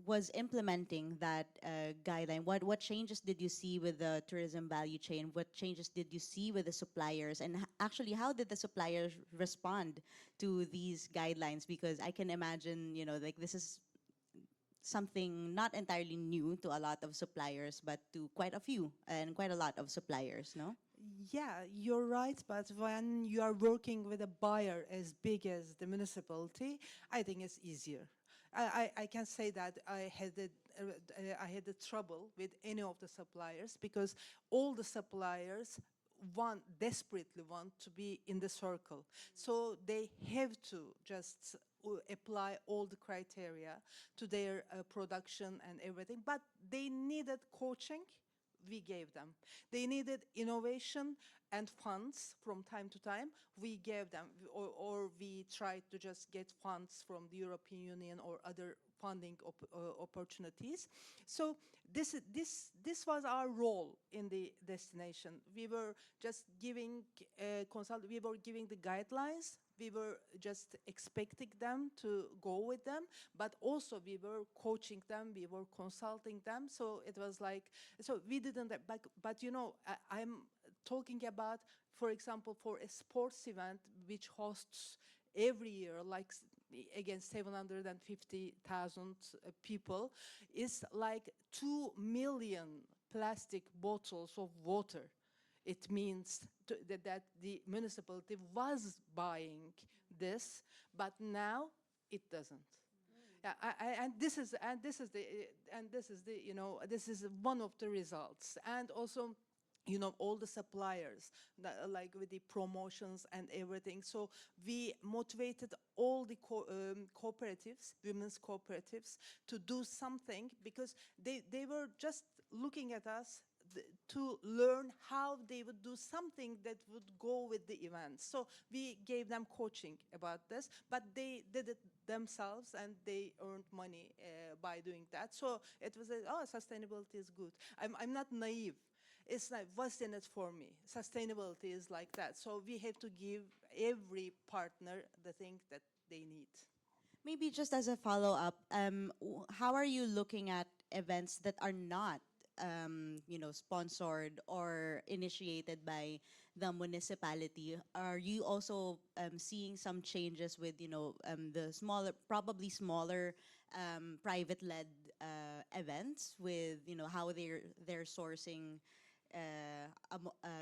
was implementing that guideline? What changes did you see with the tourism value chain? What changes did you see with the suppliers? And actually, how did the suppliers respond to these guidelines? Because I can imagine, like this is something not entirely new to a lot of suppliers, but to quite a few and quite a lot of suppliers, no? Yeah, you're right, but when you are working with a buyer as big as the municipality, I think it's easier. I can say that I had the trouble with any of the suppliers because all the suppliers desperately want to be in the circle. So they have to just apply all the criteria to their production and everything, but they needed coaching. We gave them. They needed innovation and funds from time to time. We gave them, or we tried to just get funds from the European Union or other funding opportunities. So this was our role in the destination. We were just giving we were giving the guidelines. We were just expecting them to go with them, but also we were coaching them, we were consulting them. So it was like, so we didn't, but I'm talking about, for example, for a sports event which hosts every year, like again, 750,000 people, is like 2 million plastic bottles of water. It means that the municipality was buying this, but now it doesn't. Yeah, this is one of the results, and also, all the suppliers, like with the promotions and everything. So we motivated all the cooperatives, women's cooperatives, to do something because they were just looking at us to learn how they would do something that would go with the event. So we gave them coaching about this, but they did it themselves and they earned money by doing that. So it was, sustainability is good. I'm not naive. It's like, what's in it for me? Sustainability is like that. So we have to give every partner the thing that they need. Maybe just as a follow-up, how are you looking at events that are not sponsored or initiated by the municipality? Are you also seeing some changes with, the probably smaller private-led events with, how they're sourcing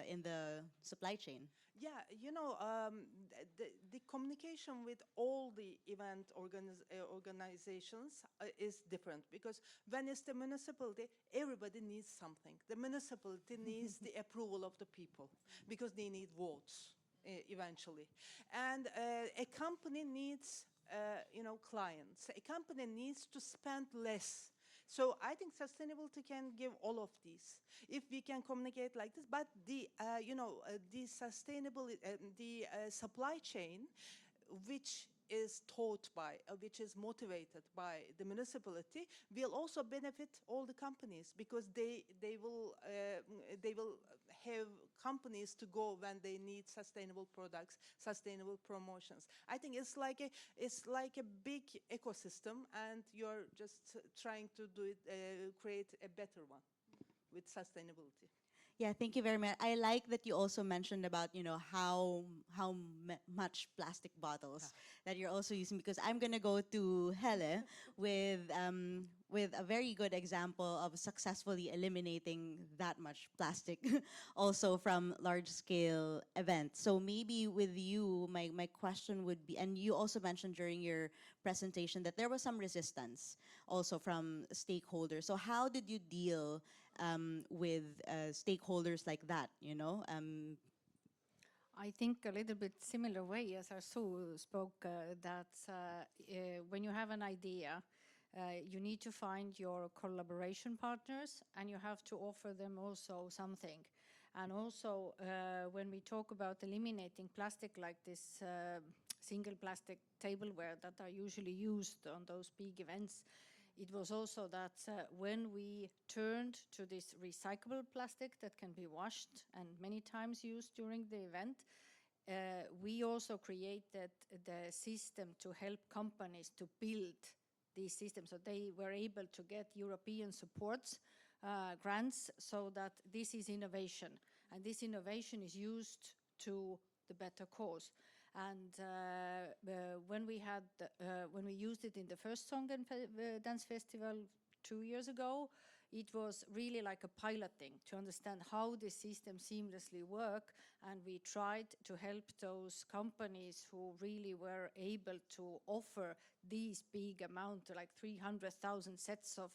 in the supply chain? Yeah, the communication with all the event organizations is different because when it's the municipality, everybody needs something. The municipality needs the approval of the people because they need votes eventually. And a company needs, clients. A company needs to spend less. So I think sustainability can give all of these if we can communicate like this. But the supply chain, which is taught by, which is motivated by the municipality, will also benefit all the companies because they will have companies to go when they need sustainable products, sustainable promotions. I think it's like a big ecosystem, and you're just trying to do it, create a better one with sustainability. Yeah, thank you very much. I like that you also mentioned about, how much plastic bottles that you're also using, because I'm gonna go to Hele with a very good example of successfully eliminating that much plastic also from large scale events. So maybe with you, my question would be, and you also mentioned during your presentation that there was some resistance also from stakeholders. So how did you deal with stakeholders like that, you know? I think a little bit similar way as Arsu spoke, that when you have an idea, you need to find your collaboration partners and you have to offer them also something. And also, when we talk about eliminating plastic like this single plastic tableware that are usually used on those big events, it was also that when we turned to this recyclable plastic that can be washed and many times used during the event, we also created the system to help companies to build these systems. So they were able to get European supports, grants, so that this is innovation. And this innovation is used to the better cause. And when we used it in the first Song and Dance Festival 2 years ago, it was really like a piloting to understand how the system seamlessly work, and we tried to help those companies who really were able to offer these big amount, like 300,000 sets of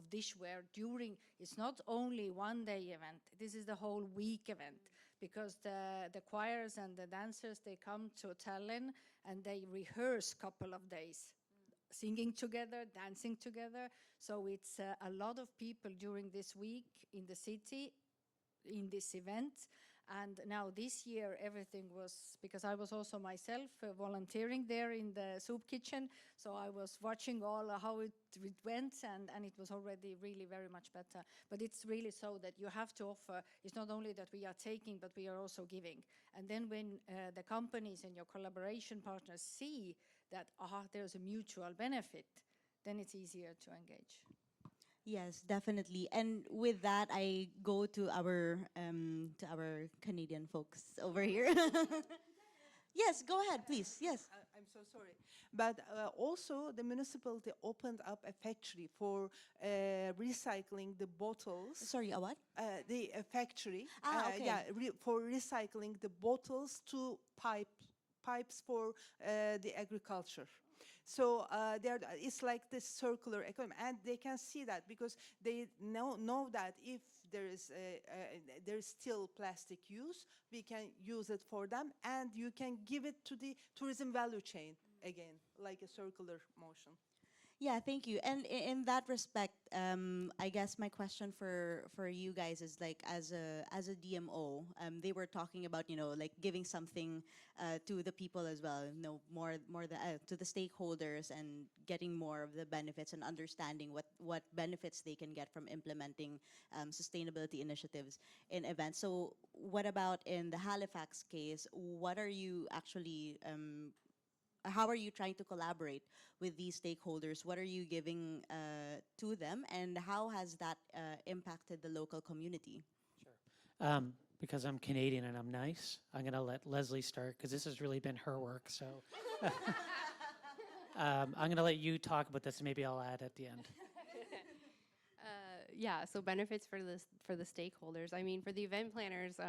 dishware during, it's not only one day event, this is the whole week event, because the choirs and the dancers, they come to Tallinn and they rehearse couple of days, singing together, dancing together. So it's a lot of people during this week in the city, in this event. And now this year everything was, because I was also myself volunteering there in the soup kitchen, so I was watching all how it went, and it was already really very much better. But it's really so that you have to offer, it's not only that we are taking, but we are also giving. And then when the companies and your collaboration partners see that there's a mutual benefit, then it's easier to engage. Yes, definitely. And with that, I go to our Canadian folks over here. Yes, go ahead, please. Yes. I'm so sorry. But also, the municipality opened up a factory for recycling the bottles. Sorry, a what? The factory. Okay. Yeah, for recycling the bottles to pipes for the agriculture. So it's like this circular economy, and they can see that because they know that if there is still plastic use, we can use it for them, and you can give it to the tourism value chain again, like a circular motion. Yeah, thank you. And in that respect, I guess my question for you guys is like, as a DMO, they were talking about, you know, like giving something to the people as well, you know, more to the stakeholders, and getting more of the benefits and understanding what benefits they can get from implementing sustainability initiatives in events. So what about in the Halifax case? What are you actually how are you trying to collaborate with these stakeholders? What are you giving to them, and how has that impacted the local community? Sure. Because I'm Canadian and I'm nice, I'm going to let Leslie start because this has really been her work. So I'm going to let you talk about this, and maybe I'll add at the end. Yeah, so benefits for the stakeholders. I mean, for the event planners,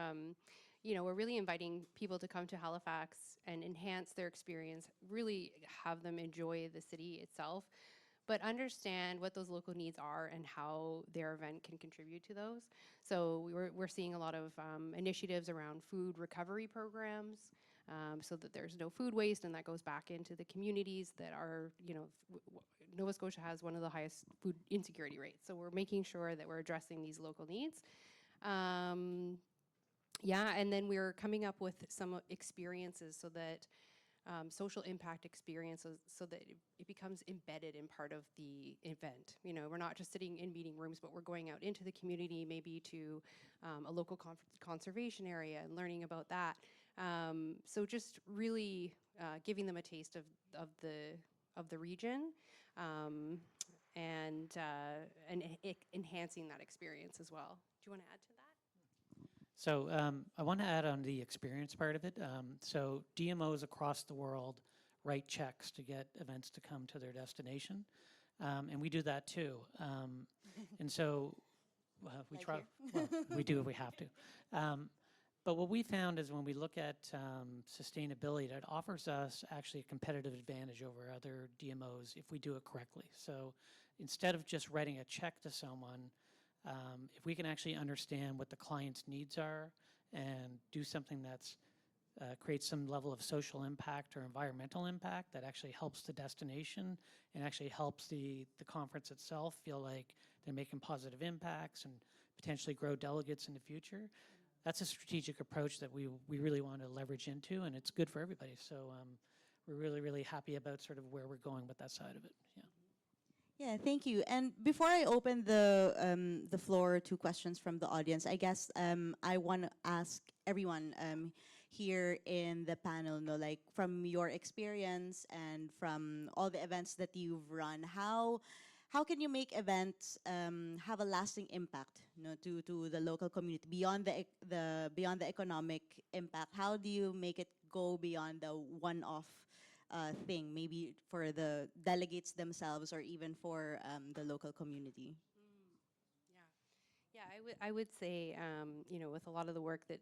you know, we're really inviting people to come to Halifax and enhance their experience, really have them enjoy the city itself, but understand what those local needs are and how their event can contribute to those. So we're seeing a lot of initiatives around food recovery programs, so that there's no food waste, and that goes back into the communities that are, you know, Nova Scotia has one of the highest food insecurity rates. So we're making sure that we're addressing these local needs. Yeah, and then we're coming up with some experiences so that social impact experiences, so that it becomes embedded in part of the event. You know, we're not just sitting in meeting rooms, but we're going out into the community, maybe to a local conservation area and learning about that. So just really giving them a taste of the region, and enhancing that experience as well. Do you want to add to that? So I want to add on the experience part of it. So DMOs across the world write checks to get events to come to their destination, and we do that too. And so we try. Well, we do if we have to. But what we found is when we look at sustainability, that offers us actually a competitive advantage over other DMOs if we do it correctly. So instead of just writing a check to someone, If we can actually understand what the client's needs are and do something that's creates some level of social impact or environmental impact that actually helps the destination and actually helps the conference itself feel like they're making positive impacts and potentially grow delegates in the future. That's a strategic approach that we really want to leverage into, and it's good for everybody. So we're really, really happy about sort of where we're going with that side of it. Yeah. Yeah, thank you. And before I open the floor to questions from the audience, I guess I want to ask everyone here in the panel, no, like from your experience and from all the events that you've run, how can you make events have a lasting impact, to the local community beyond the economic impact? How do you make it go beyond the one-off thing, maybe for the delegates themselves or even for the local community? I would say, with a lot of the work that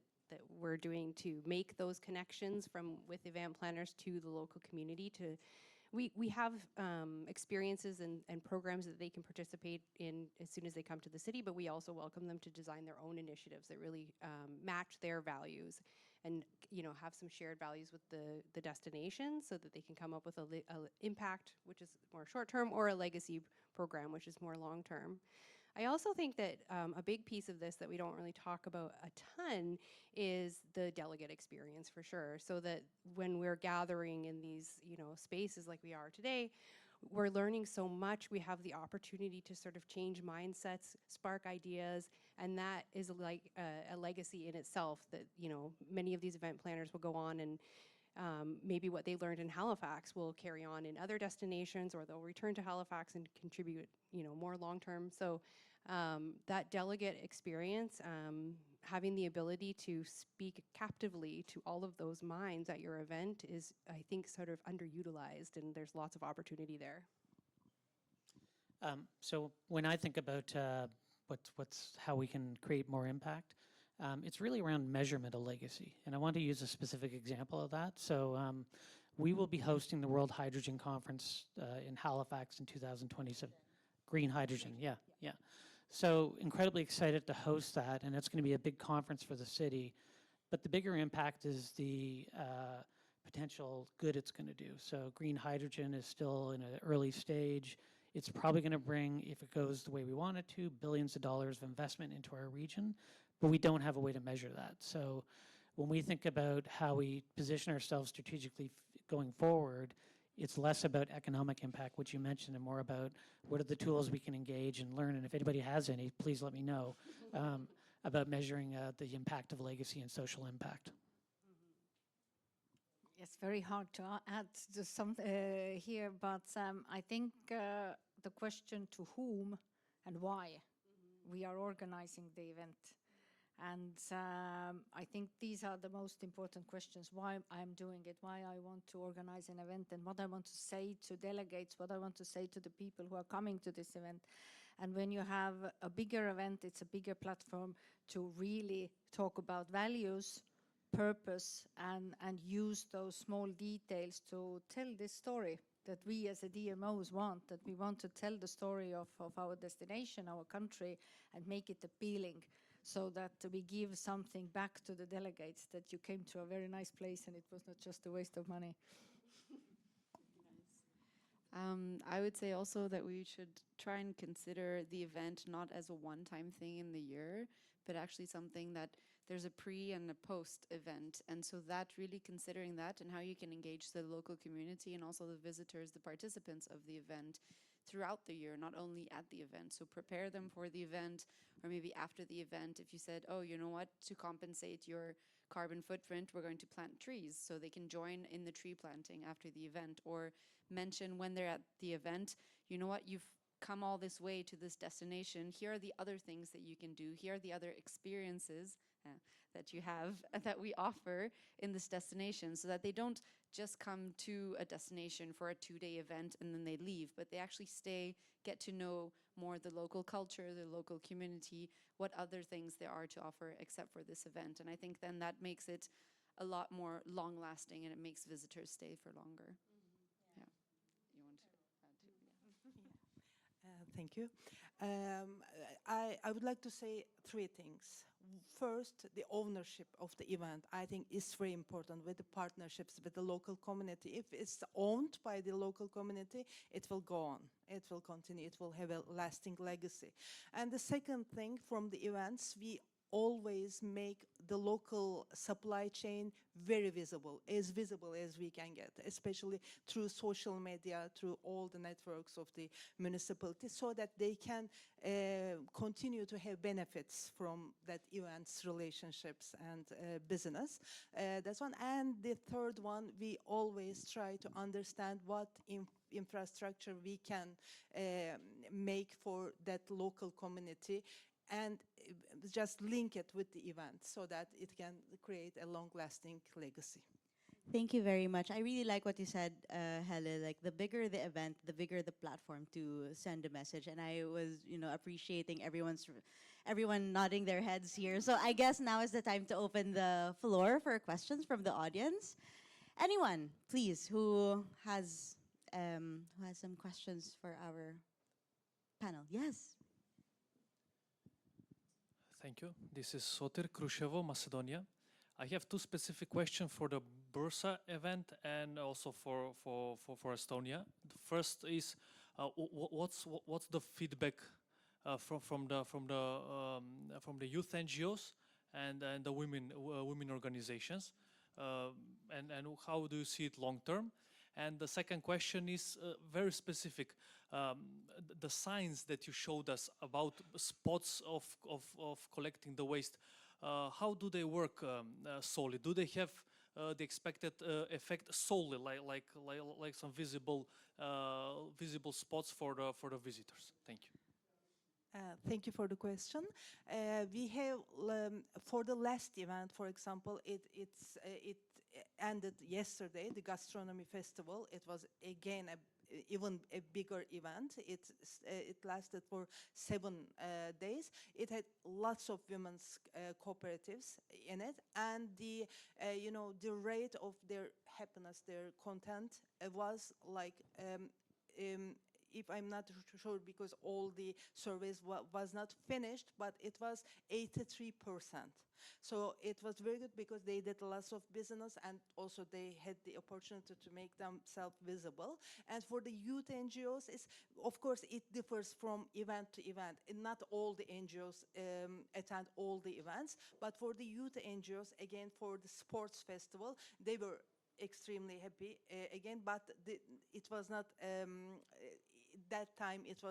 we're doing to make those connections with event planners to the local community, we have experiences and programs that they can participate in as soon as they come to the city, but we also welcome them to design their own initiatives that really match their values and have some shared values with the destination so that they can come up with a impact, which is more short-term, or a legacy program, which is more long-term. I also think that a big piece of this that we don't really talk about a ton is the delegate experience, for sure, so that when we're gathering in these spaces like we are today, we're learning so much. We have the opportunity to sort of change mindsets, spark ideas, and that is like a legacy in itself that many of these event planners will go on and maybe what they learned in Halifax will carry on in other destinations, or they'll return to Halifax and contribute more long-term. So that delegate experience, having the ability to speak captively to all of those minds at your event is, I think, sort of underutilized, and there's lots of opportunity there. So when I think about how we can create more impact, it's really around measurement of legacy. And I want to use a specific example of that. So we will be hosting the World Hydrogen Conference in Halifax in 2027. Green hydrogen, yeah. So incredibly excited to host that, and it's going to be a big conference for the city. But the bigger impact is the potential good it's going to do. So green hydrogen is still in an early stage. It's probably going to bring, if it goes the way we want it to, billions of dollars of investment into our region, but we don't have a way to measure that. So when we think about how we position ourselves strategically going forward, it's less about economic impact, which you mentioned, and more about what are the tools we can engage and learn. And if anybody has any, please let me know about measuring the impact of legacy and social impact. It's very hard to add to some here, but I think the question to whom and why we are organizing the event. And I think these are the most important questions: why I'm doing it, why I want to organize an event, and what I want to say to delegates, what I want to say to the people who are coming to this event. And when you have a bigger event, it's a bigger platform to really talk about values, purpose, and use those small details to tell this story that we as a DMOs want, that we want to tell the story of our destination, our country, and make it appealing, so that we give something back to the delegates, that you came to a very nice place and it was not just a waste of money. I would say also that we should try and consider the event not as a one-time thing in the year, but actually something that there's a pre and a post event. And so that really considering that and how you can engage the local community and also the visitors, the participants of the event throughout the year, not only at the event. So prepare them for the event, or maybe after the event, if you said, oh, you know what, to compensate your carbon footprint, we're going to plant trees, so they can join in the tree planting after the event. Or mention when they're at the event, you know what, you've come all this way to this destination, here are the other things that you can do, here are the other experiences that you have, that we offer in this destination, so that they don't just come to a destination for a 2-day event and then they leave, but they actually stay, get to know more the local culture, the local community, what other things there are to offer except for this event. And I think then that makes it a lot more long-lasting, and it makes visitors stay for longer. Yeah. You want to add to? Yeah. Thank you. I would like to say three things. First, the ownership of the event, I think, is very important with the partnerships with the local community. If it's owned by the local community, it will go on. It will continue. It will have a lasting legacy. And the second thing, from the events, we always make the local supply chain very visible as we can get, especially through social media, through all the networks of the municipality, so that they can continue to have benefits from that events, relationships, and business. That's one. And the third one, we always try to understand what infrastructure we can make for that local community, and just link it with the event so that it can create a long-lasting legacy. Thank you very much. I really like what you said, Helle. Like, the bigger the event, the bigger the platform to send a message. And I was, appreciating everyone nodding their heads here. So I guess now is the time to open the floor for questions from the audience. Anyone, please, who has some questions for our panel? Yes. Thank you. This is Sotir Krushevo, Macedonia. I have two specific questions for the Bursa event and also for Estonia. The first is, what's the feedback from the youth NGOs and the women organizations, and how do you see it long term? And the second question is very specific. The signs that you showed us about spots of collecting the waste, how do they work solely? Do they have the expected effect solely, like some visible spots for the visitors? Thank you. Thank you for the question. We have, for the last event, for example, it ended yesterday, the gastronomy festival. It was again even a bigger event. It lasted for 7 days. It had lots of women's cooperatives in it, and the rate of their happiness, their content, was like, if I'm not sure, because all the surveys was not finished, but it was 83%. So it was very good because they did lots of business, and also they had the opportunity to make themselves visible. And for the youth NGOs, of course, it differs from event to event. And not all the NGOs attend all the events, but for the youth NGOs, again, for the sports festival, they were extremely happy again, but it was not that time it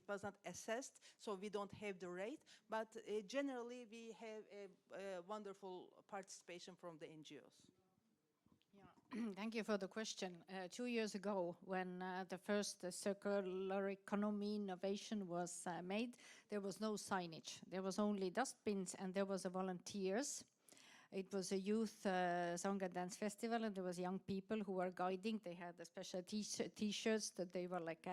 was not assessed, so we don't have the rate, but generally we have a wonderful participation from the NGOs. Yeah. Thank you for the question. 2 years ago, when the first circular economy innovation was made, there was no signage. There was only dustbins, and there was volunteers. It was a youth song and dance festival, and there was young people who were guiding. They had special t-shirts that they were like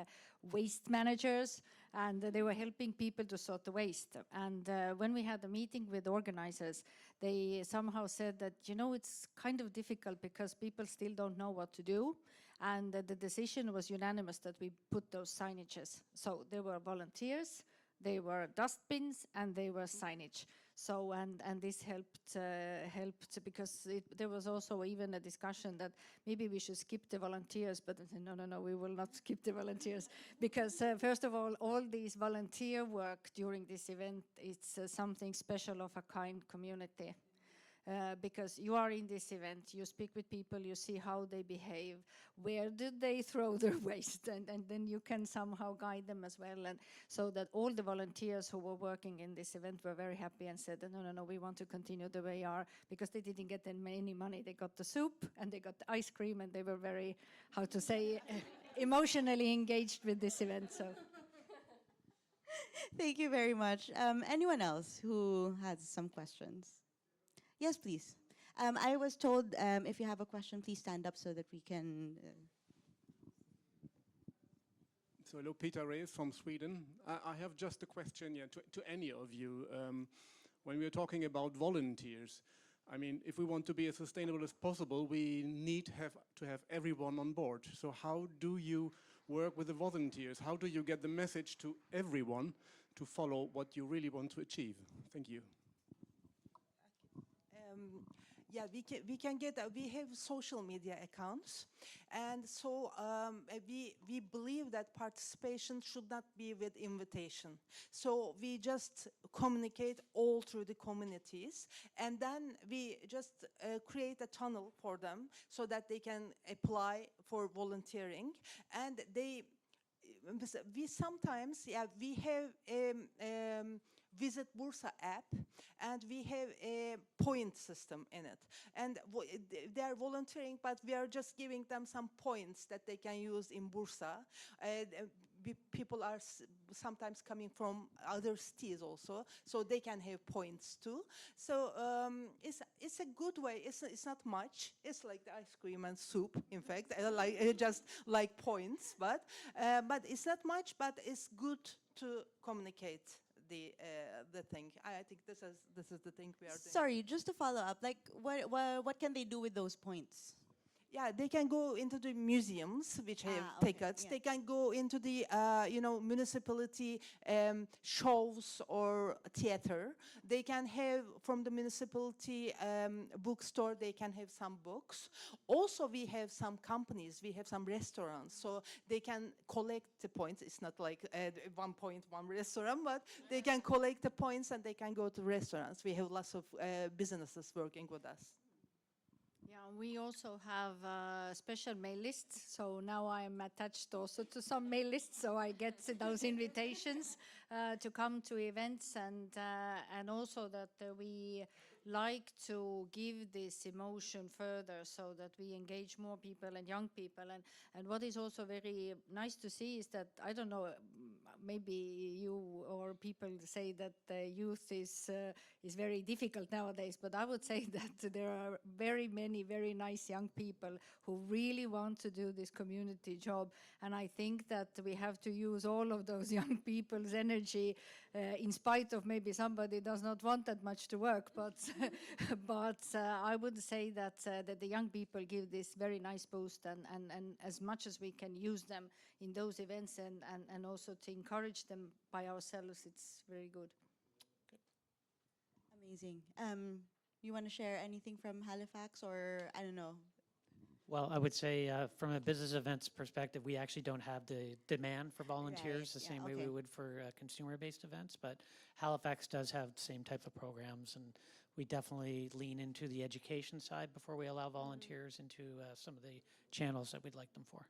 waste managers, and they were helping people to sort the waste. And when we had a meeting with organizers, they somehow said that, it's kind of difficult because people still don't know what to do. And the decision was unanimous that we put those signages. So there were volunteers, they were dustbins, and they were signage. So, and this helped because there was also even a discussion that maybe we should skip the volunteers, but I said, no, we will not skip the volunteers. Because first of all these volunteer work during this event, it's something special of a kind community. Because you are in this event, you speak with people, you see how they behave, where did they throw their waste, and then you can somehow guide them as well. And so that all the volunteers who were working in this event were very happy and said, no, we want to continue the way we are, because they didn't get any money. They got the soup and they got the ice cream, and they were very, how to say, emotionally engaged with this event. So. Thank you very much. Anyone else who has some questions? Yes, please. I was told if you have a question, please stand up so that we can... So hello, Peter Reyes from Sweden. I have just a question to any of you. When we are talking about volunteers, I mean, if we want to be as sustainable as possible, we need to have everyone on board. So how do you work with the volunteers? How do you get the message to everyone to follow what you really want to achieve? Thank you. Yeah, we can get, we have social media accounts. And so we believe that participation should not be with invitation. So we just communicate all through the communities. And then we just create a tunnel for them so that they can apply for volunteering. And we sometimes, yeah, we have Visit Bursa app, and we have a point system in it. And they are volunteering, but we are just giving them some points that they can use in Bursa. People are sometimes coming from other cities also, so they can have points too. So it's a good way. It's not much. It's like the ice cream and soup, in fact, just like points. But it's not much. But it's good to communicate the thing. I think this is the thing we are doing. Sorry, just to follow up, like what can they do with those points? Yeah, they can go into the museums which have Okay, tickets. yeah. They can go into the municipality shows or theater. They can have from the municipality bookstore. They can have some books. Also, we have some companies. We have some restaurants, so they can collect the points. It's not like 1 point, one restaurant, but they can collect the points and they can go to restaurants. We have lots of businesses working with us. Yeah, we also have special mail lists. So now I'm attached also to some mail lists. So I get those invitations to come to events, and also that we like to give this emotion further so that we engage more people and young people. And what is also very nice to see is that, I don't know, maybe you or people say that youth is very difficult nowadays, but I would say that there are very many very nice young people who really want to do this community job. And I think that we have to use all of those young people's energy, in spite of maybe somebody does not want that much to work. But I would say that the young people give this very nice boost, and as much as we can use them in those events and also to encourage them by ourselves, it's very good. Amazing. You want to share anything from Halifax, or I don't know? Well, I would say from a business events perspective, we actually don't have the demand for volunteers the Right, same yeah, way okay. we would for consumer-based events, but Halifax does have the same type of programs, and we definitely lean into the education side before we allow volunteers into some of the channels that we'd like them for.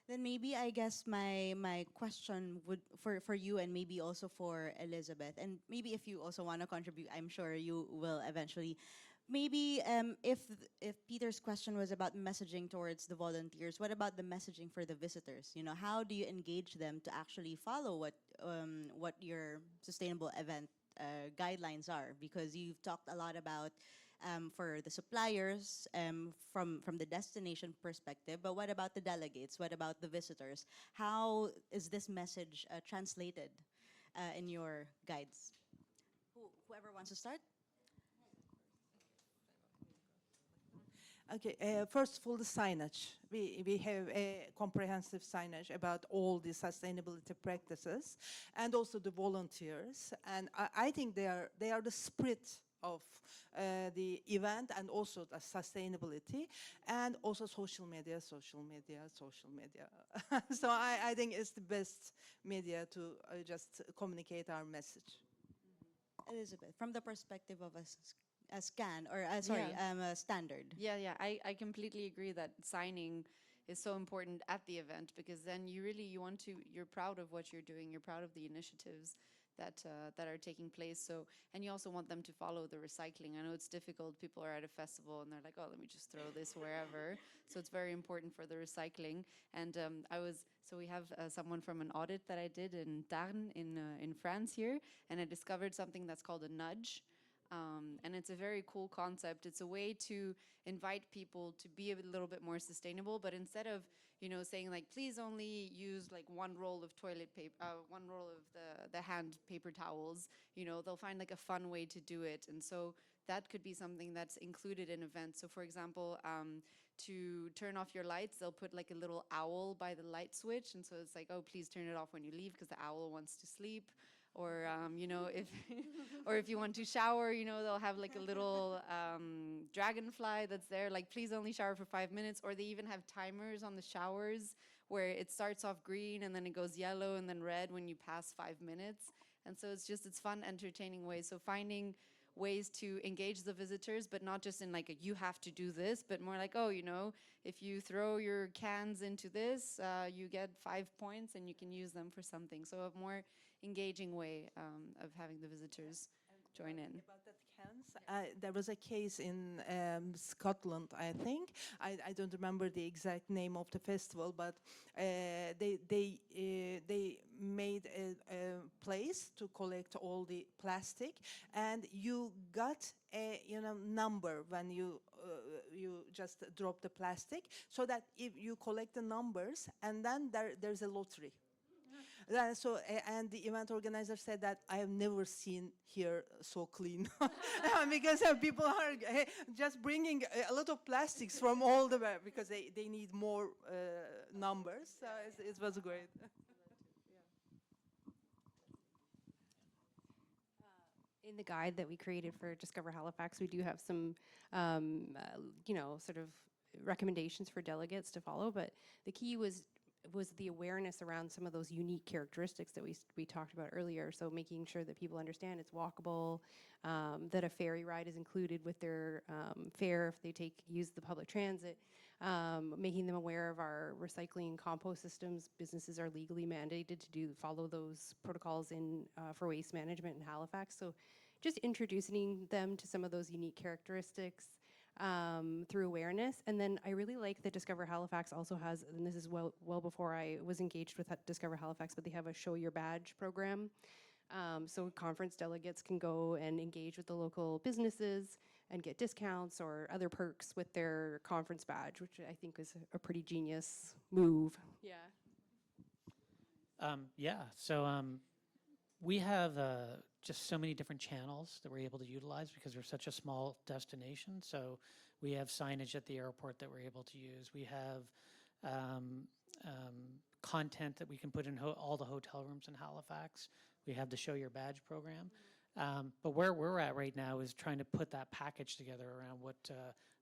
Then maybe I guess my question would for you, and maybe also for Elizabeth, and maybe if you also want to contribute, I'm sure you will eventually. Maybe if Peter's question was about messaging towards the volunteers, what about the messaging for the visitors? You know, how do you engage them to actually follow what your sustainable event guidelines are? Because you've talked a lot about for the suppliers from the destination perspective, but what about the delegates? What about the visitors? How is this message translated in your guides? Whoever wants to start? Okay, first of all, the signage. We have a comprehensive signage about all the sustainability practices and also the volunteers. And I think they are the spirit of the event, and also the sustainability, and also social media. So I think it's the best media to just communicate our message. Elizabeth, from the perspective of a scan, or a standard. Yeah, I completely agree that signing is so important at the event, because then you're proud of what you're doing, you're proud of the initiatives that are taking place. So, and you also want them to follow the recycling. I know it's difficult. People are at a festival and they're like, oh, let me just throw this wherever. So it's very important for the recycling. And so we have someone from an audit that I did in Tarn in France here, and I discovered something that's called a nudge. And it's a very cool concept. It's a way to invite people to be a little bit more sustainable, but instead of, saying like, please only use like one roll of toilet paper, one roll of the hand paper towels, they'll find like a fun way to do it. And so that could be something that's included in events. So for example, to turn off your lights, they'll put like a little owl by the light switch. And so it's like, oh, please turn it off when you leave because the owl wants to sleep. Or, you know, if, or if you want to shower, you know, they'll have like a little dragonfly that's there, like, please only shower for 5 minutes. Or they even have timers on the showers where it starts off green and then it goes yellow and then red when you pass 5 minutes. And so it's fun, entertaining ways. So finding ways to engage the visitors, but not just in like a, you have to do this, but more like, oh, you know, if you throw your cans into this, you get 5 points and you can use them for something. So a more engaging way of having the visitors join in. About that cans, there was a case in Scotland, I think. I don't remember the exact name of the festival, but they made a place to collect all the plastic, and you got a number when you just drop the plastic, so that if you collect the numbers, and then there's a lottery. And the event organizer said that I have never seen here so clean because people are just bringing a lot of plastics from all the way because they need more numbers. So it was great. In the guide that we created for Discover Halifax, we do have some, sort of recommendations for delegates to follow, but the key was the awareness around some of those unique characteristics that we talked about earlier. So making sure that people understand it's walkable, that a ferry ride is included with their fare if they use the public transit, making them aware of our recycling and compost systems. Businesses are legally mandated to follow those protocols for waste management in Halifax. So just introducing them to some of those unique characteristics through awareness. And then I really like that Discover Halifax also has, and this is well before I was engaged with Discover Halifax, but they have a Show Your Badge program. So conference delegates can go and engage with the local businesses and get discounts or other perks with their conference badge, which I think is a pretty genius move. Yeah. So we have just so many different channels that we're able to utilize because we're such a small destination. So we have signage at the airport that we're able to use. We have content that we can put in all the hotel rooms in Halifax. We have the Show Your Badge program. But where we're at right now is trying to put that package together around what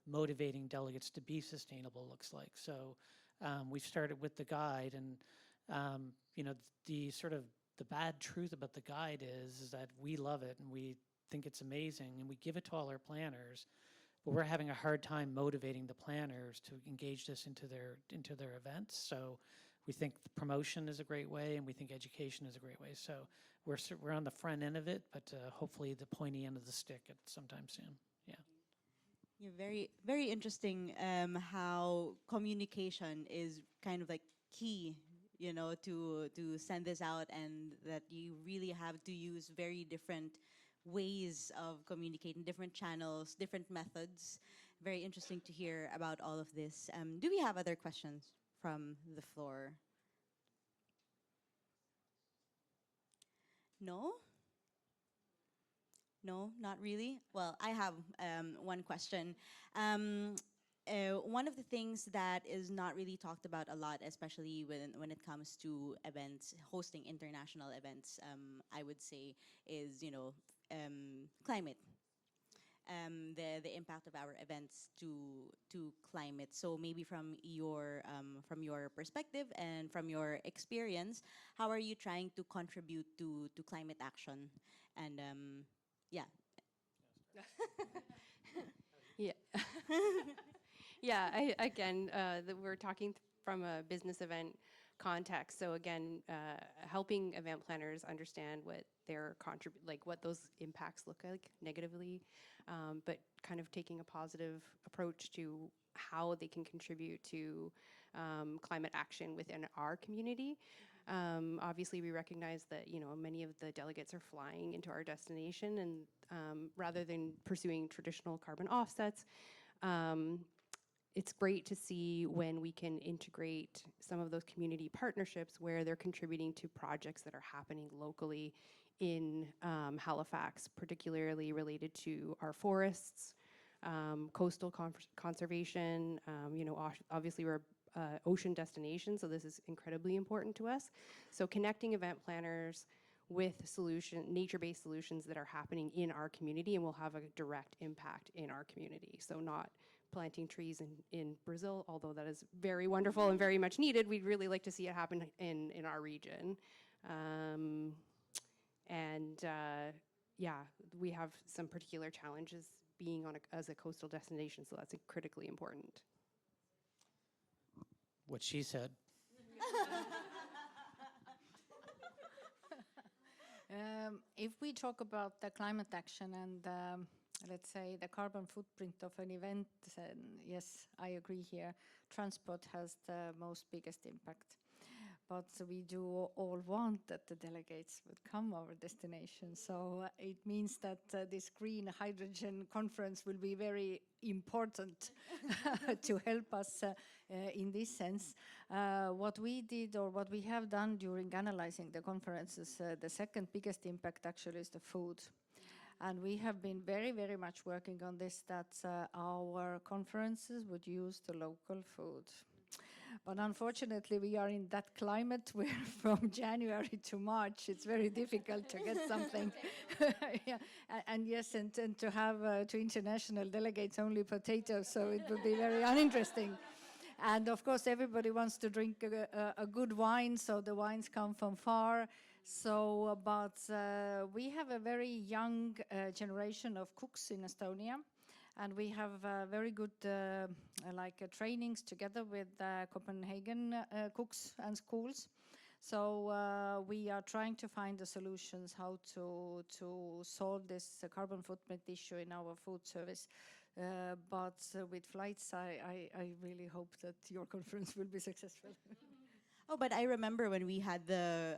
motivating delegates to be sustainable looks like. So we've started with the guide, and the bad truth about the guide is that we love it and we think it's amazing and we give it to all our planners, but we're having a hard time motivating the planners to engage this into their events. So we think the promotion is a great way and we think education is a great way. So we're on the front end of it, but hopefully the pointy end of the stick at sometime soon. Yeah. Yeah, very, very interesting how communication is kind of like key, you know, to send this out, and that you really have to use very different ways of communicating, different channels, different methods. Very interesting to hear about all of this. Do we have other questions from the floor? No? No, not really. Well, I have one question. One of the things that is not really talked about a lot, especially when it comes to events, hosting international events, I would say, is climate. The impact of our events to climate. So maybe from your perspective and from your experience, how are you trying to contribute to climate action? And yeah. Yeah. Yeah, we're talking from a business event context. So again, helping event planners understand what their what those impacts look like negatively, but kind of taking a positive approach to how they can contribute to climate action within our community. Obviously, we recognize that many of the delegates are flying into our destination, and rather than pursuing traditional carbon offsets, it's great to see when we can integrate some of those community partnerships where they're contributing to projects that are happening locally in Halifax, particularly related to our forests, coastal conservation. You know, obviously we're ocean destination, so this is incredibly important to us. So connecting event planners with nature-based solutions that are happening in our community and will have a direct impact in our community. So not planting trees in Brazil, although that is very wonderful and very much needed. We'd really like to see it happen in our region. Yeah, we have some particular challenges being as a coastal destination, so that's critically important. What she said. If we talk about the climate action and let's say the carbon footprint of an event, yes, I agree here. Transport has the most biggest impact. But we do all want that the delegates would come our destination. So it means that this green hydrogen conference will be very important to help us in this sense. What we did or what we have done during analyzing the conferences, the second biggest impact actually is the food. And we have been very, very much working on this, that our conferences would use the local food. But unfortunately, we are in that climate where from January to March, it's very difficult to get something. Yeah. And yes, and to have to international delegates only potatoes, so it would be very uninteresting. And of course, everybody wants to drink a good wine, so the wines come from far. So, but we have a very young generation of cooks in Estonia. And we have very good trainings together with Copenhagen cooks and schools. So we are trying to find the solutions how to solve this carbon footprint issue in our food service. But with flights, I really hope that your conference will be successful. Oh, but I remember when we had the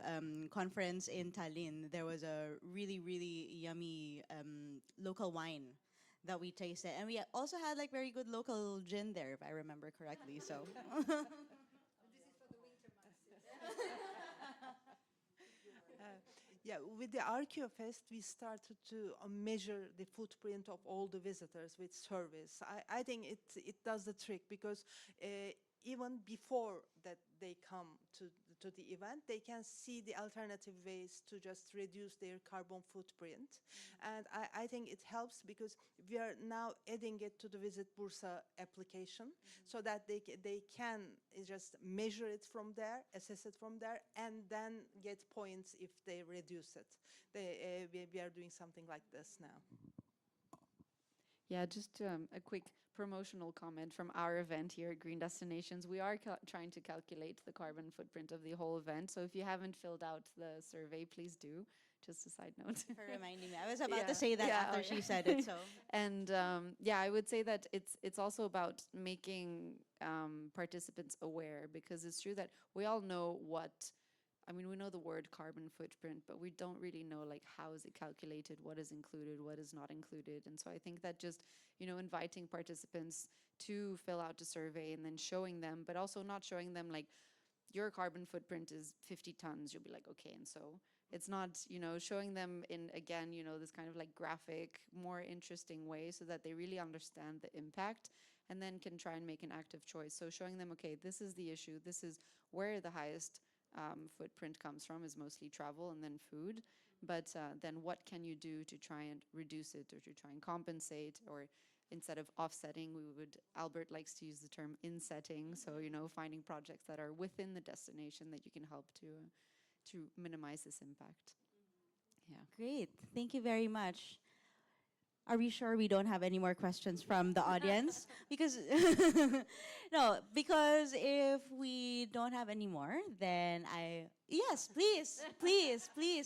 conference in Tallinn, there was a really, really yummy local wine that we tasted. And we also had like very good local gin there, if I remember correctly, so. This is for the winter months. Yeah, with the Archeofest, we started to measure the footprint of all the visitors with surveys. I think it does the trick because even before that they come to the event, they can see the alternative ways to just reduce their carbon footprint. And I think it helps because we are now adding it to the Visit Bursa application so that they can just measure it from there, assess it from there, and then get points if they reduce it. We are doing something like this now. Yeah, just a quick promotional comment from our event here at Green Destinations. We are trying to calculate the carbon footprint of the whole event. So if you haven't filled out the survey, please do. Just a side note. For reminding me. I was about to say that after she said it. So. And yeah, I would say that it's also about making participants aware, because it's true that we all know we know the word carbon footprint, but we don't really know like how is it calculated, what is included, what is not included. And so I think that just, inviting participants to fill out a survey and then showing them, but also not showing them like your carbon footprint is 50 tons. You'll be like, okay. And so it's not, showing them in, again, this kind of like graphic, more interesting way so that they really understand the impact and then can try and make an active choice. So showing them, okay, this is the issue. This is where the highest footprint comes from, is mostly travel and then food. But then what can you do to try and reduce it or to try and compensate, or instead of offsetting, Albert likes to use the term insetting. So, finding projects that are within the destination that you can help to minimize this impact. Yeah. Great. Thank you very much. Are we sure we don't have any more questions from the audience? Because because if we don't have any more, then yes, please.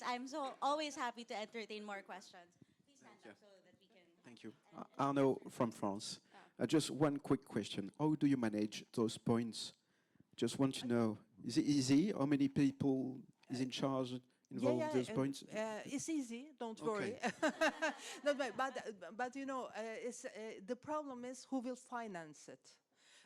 I'm so always happy to entertain more questions. Please stand up so that we can. Thank you. Arnaud from France. Just one quick question. How do you manage those points? Just want to know, is it easy? How many people is in charge? Involved those points? It's easy, don't worry. But it's, the problem is who will finance it.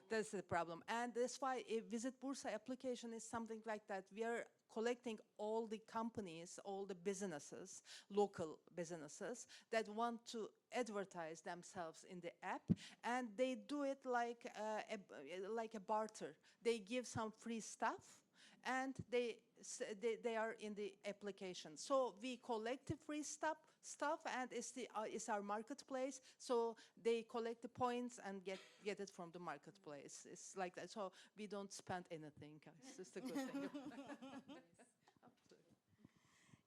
That's the problem. And that's why a Visit Bursa application is something like that. We are collecting all the companies, all the businesses, local businesses that want to advertise themselves in the app, and they do it like a barter. They give some free stuff, and they are in the application. So we collect the free stuff, and it's our marketplace. So they collect the points and get it from the marketplace. It's like that. So we don't spend anything, guys. It's a good thing.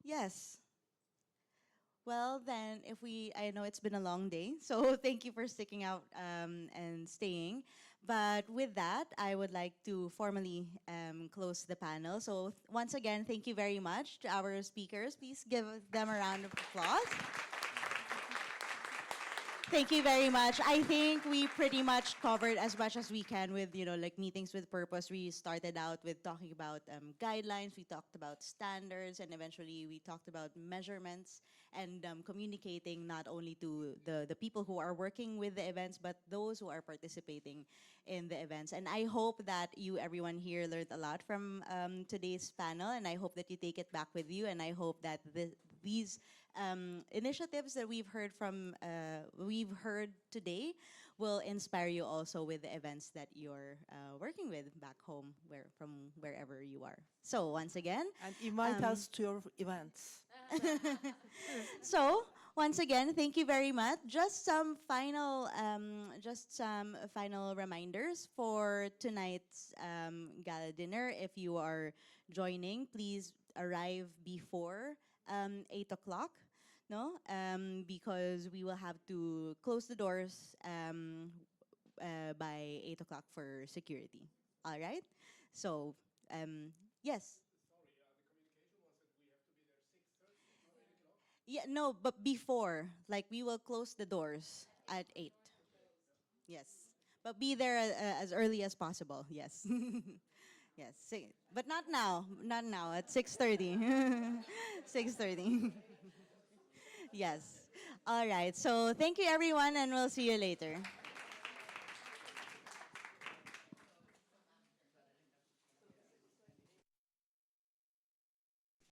Yes. Well, then, I know it's been a long day, so thank you for sticking out and staying. But with that, I would like to formally close the panel. So once again, thank you very much to our speakers. Please give them a round of applause. Thank you very much. I think we pretty much covered as much as we can with, like meetings with purpose. We started out with talking about guidelines, we talked about standards, and eventually we talked about measurements and communicating not only to the people who are working with the events, but those who are participating in the events. And I hope that everyone here, learned a lot from today's panel, and I hope that you take it back with you, and I hope that these initiatives that we've heard today will inspire you also with the events that you're working with back home, from wherever you are. So once again, And invite us to your events. So once again, thank you very much. Just some final reminders for tonight's gala dinner. If you are joining, please arrive before 8 o'clock. No, because we will have to close the doors by 8 o'clock for security. All right. So yes. Yeah, no, but before, like we will close the doors at 8. Yes. But be there as early as possible. Yes. Yes. But not now. Not now. At 6:30. 6:30. Yes. All right. So thank you, everyone, and we'll see you later.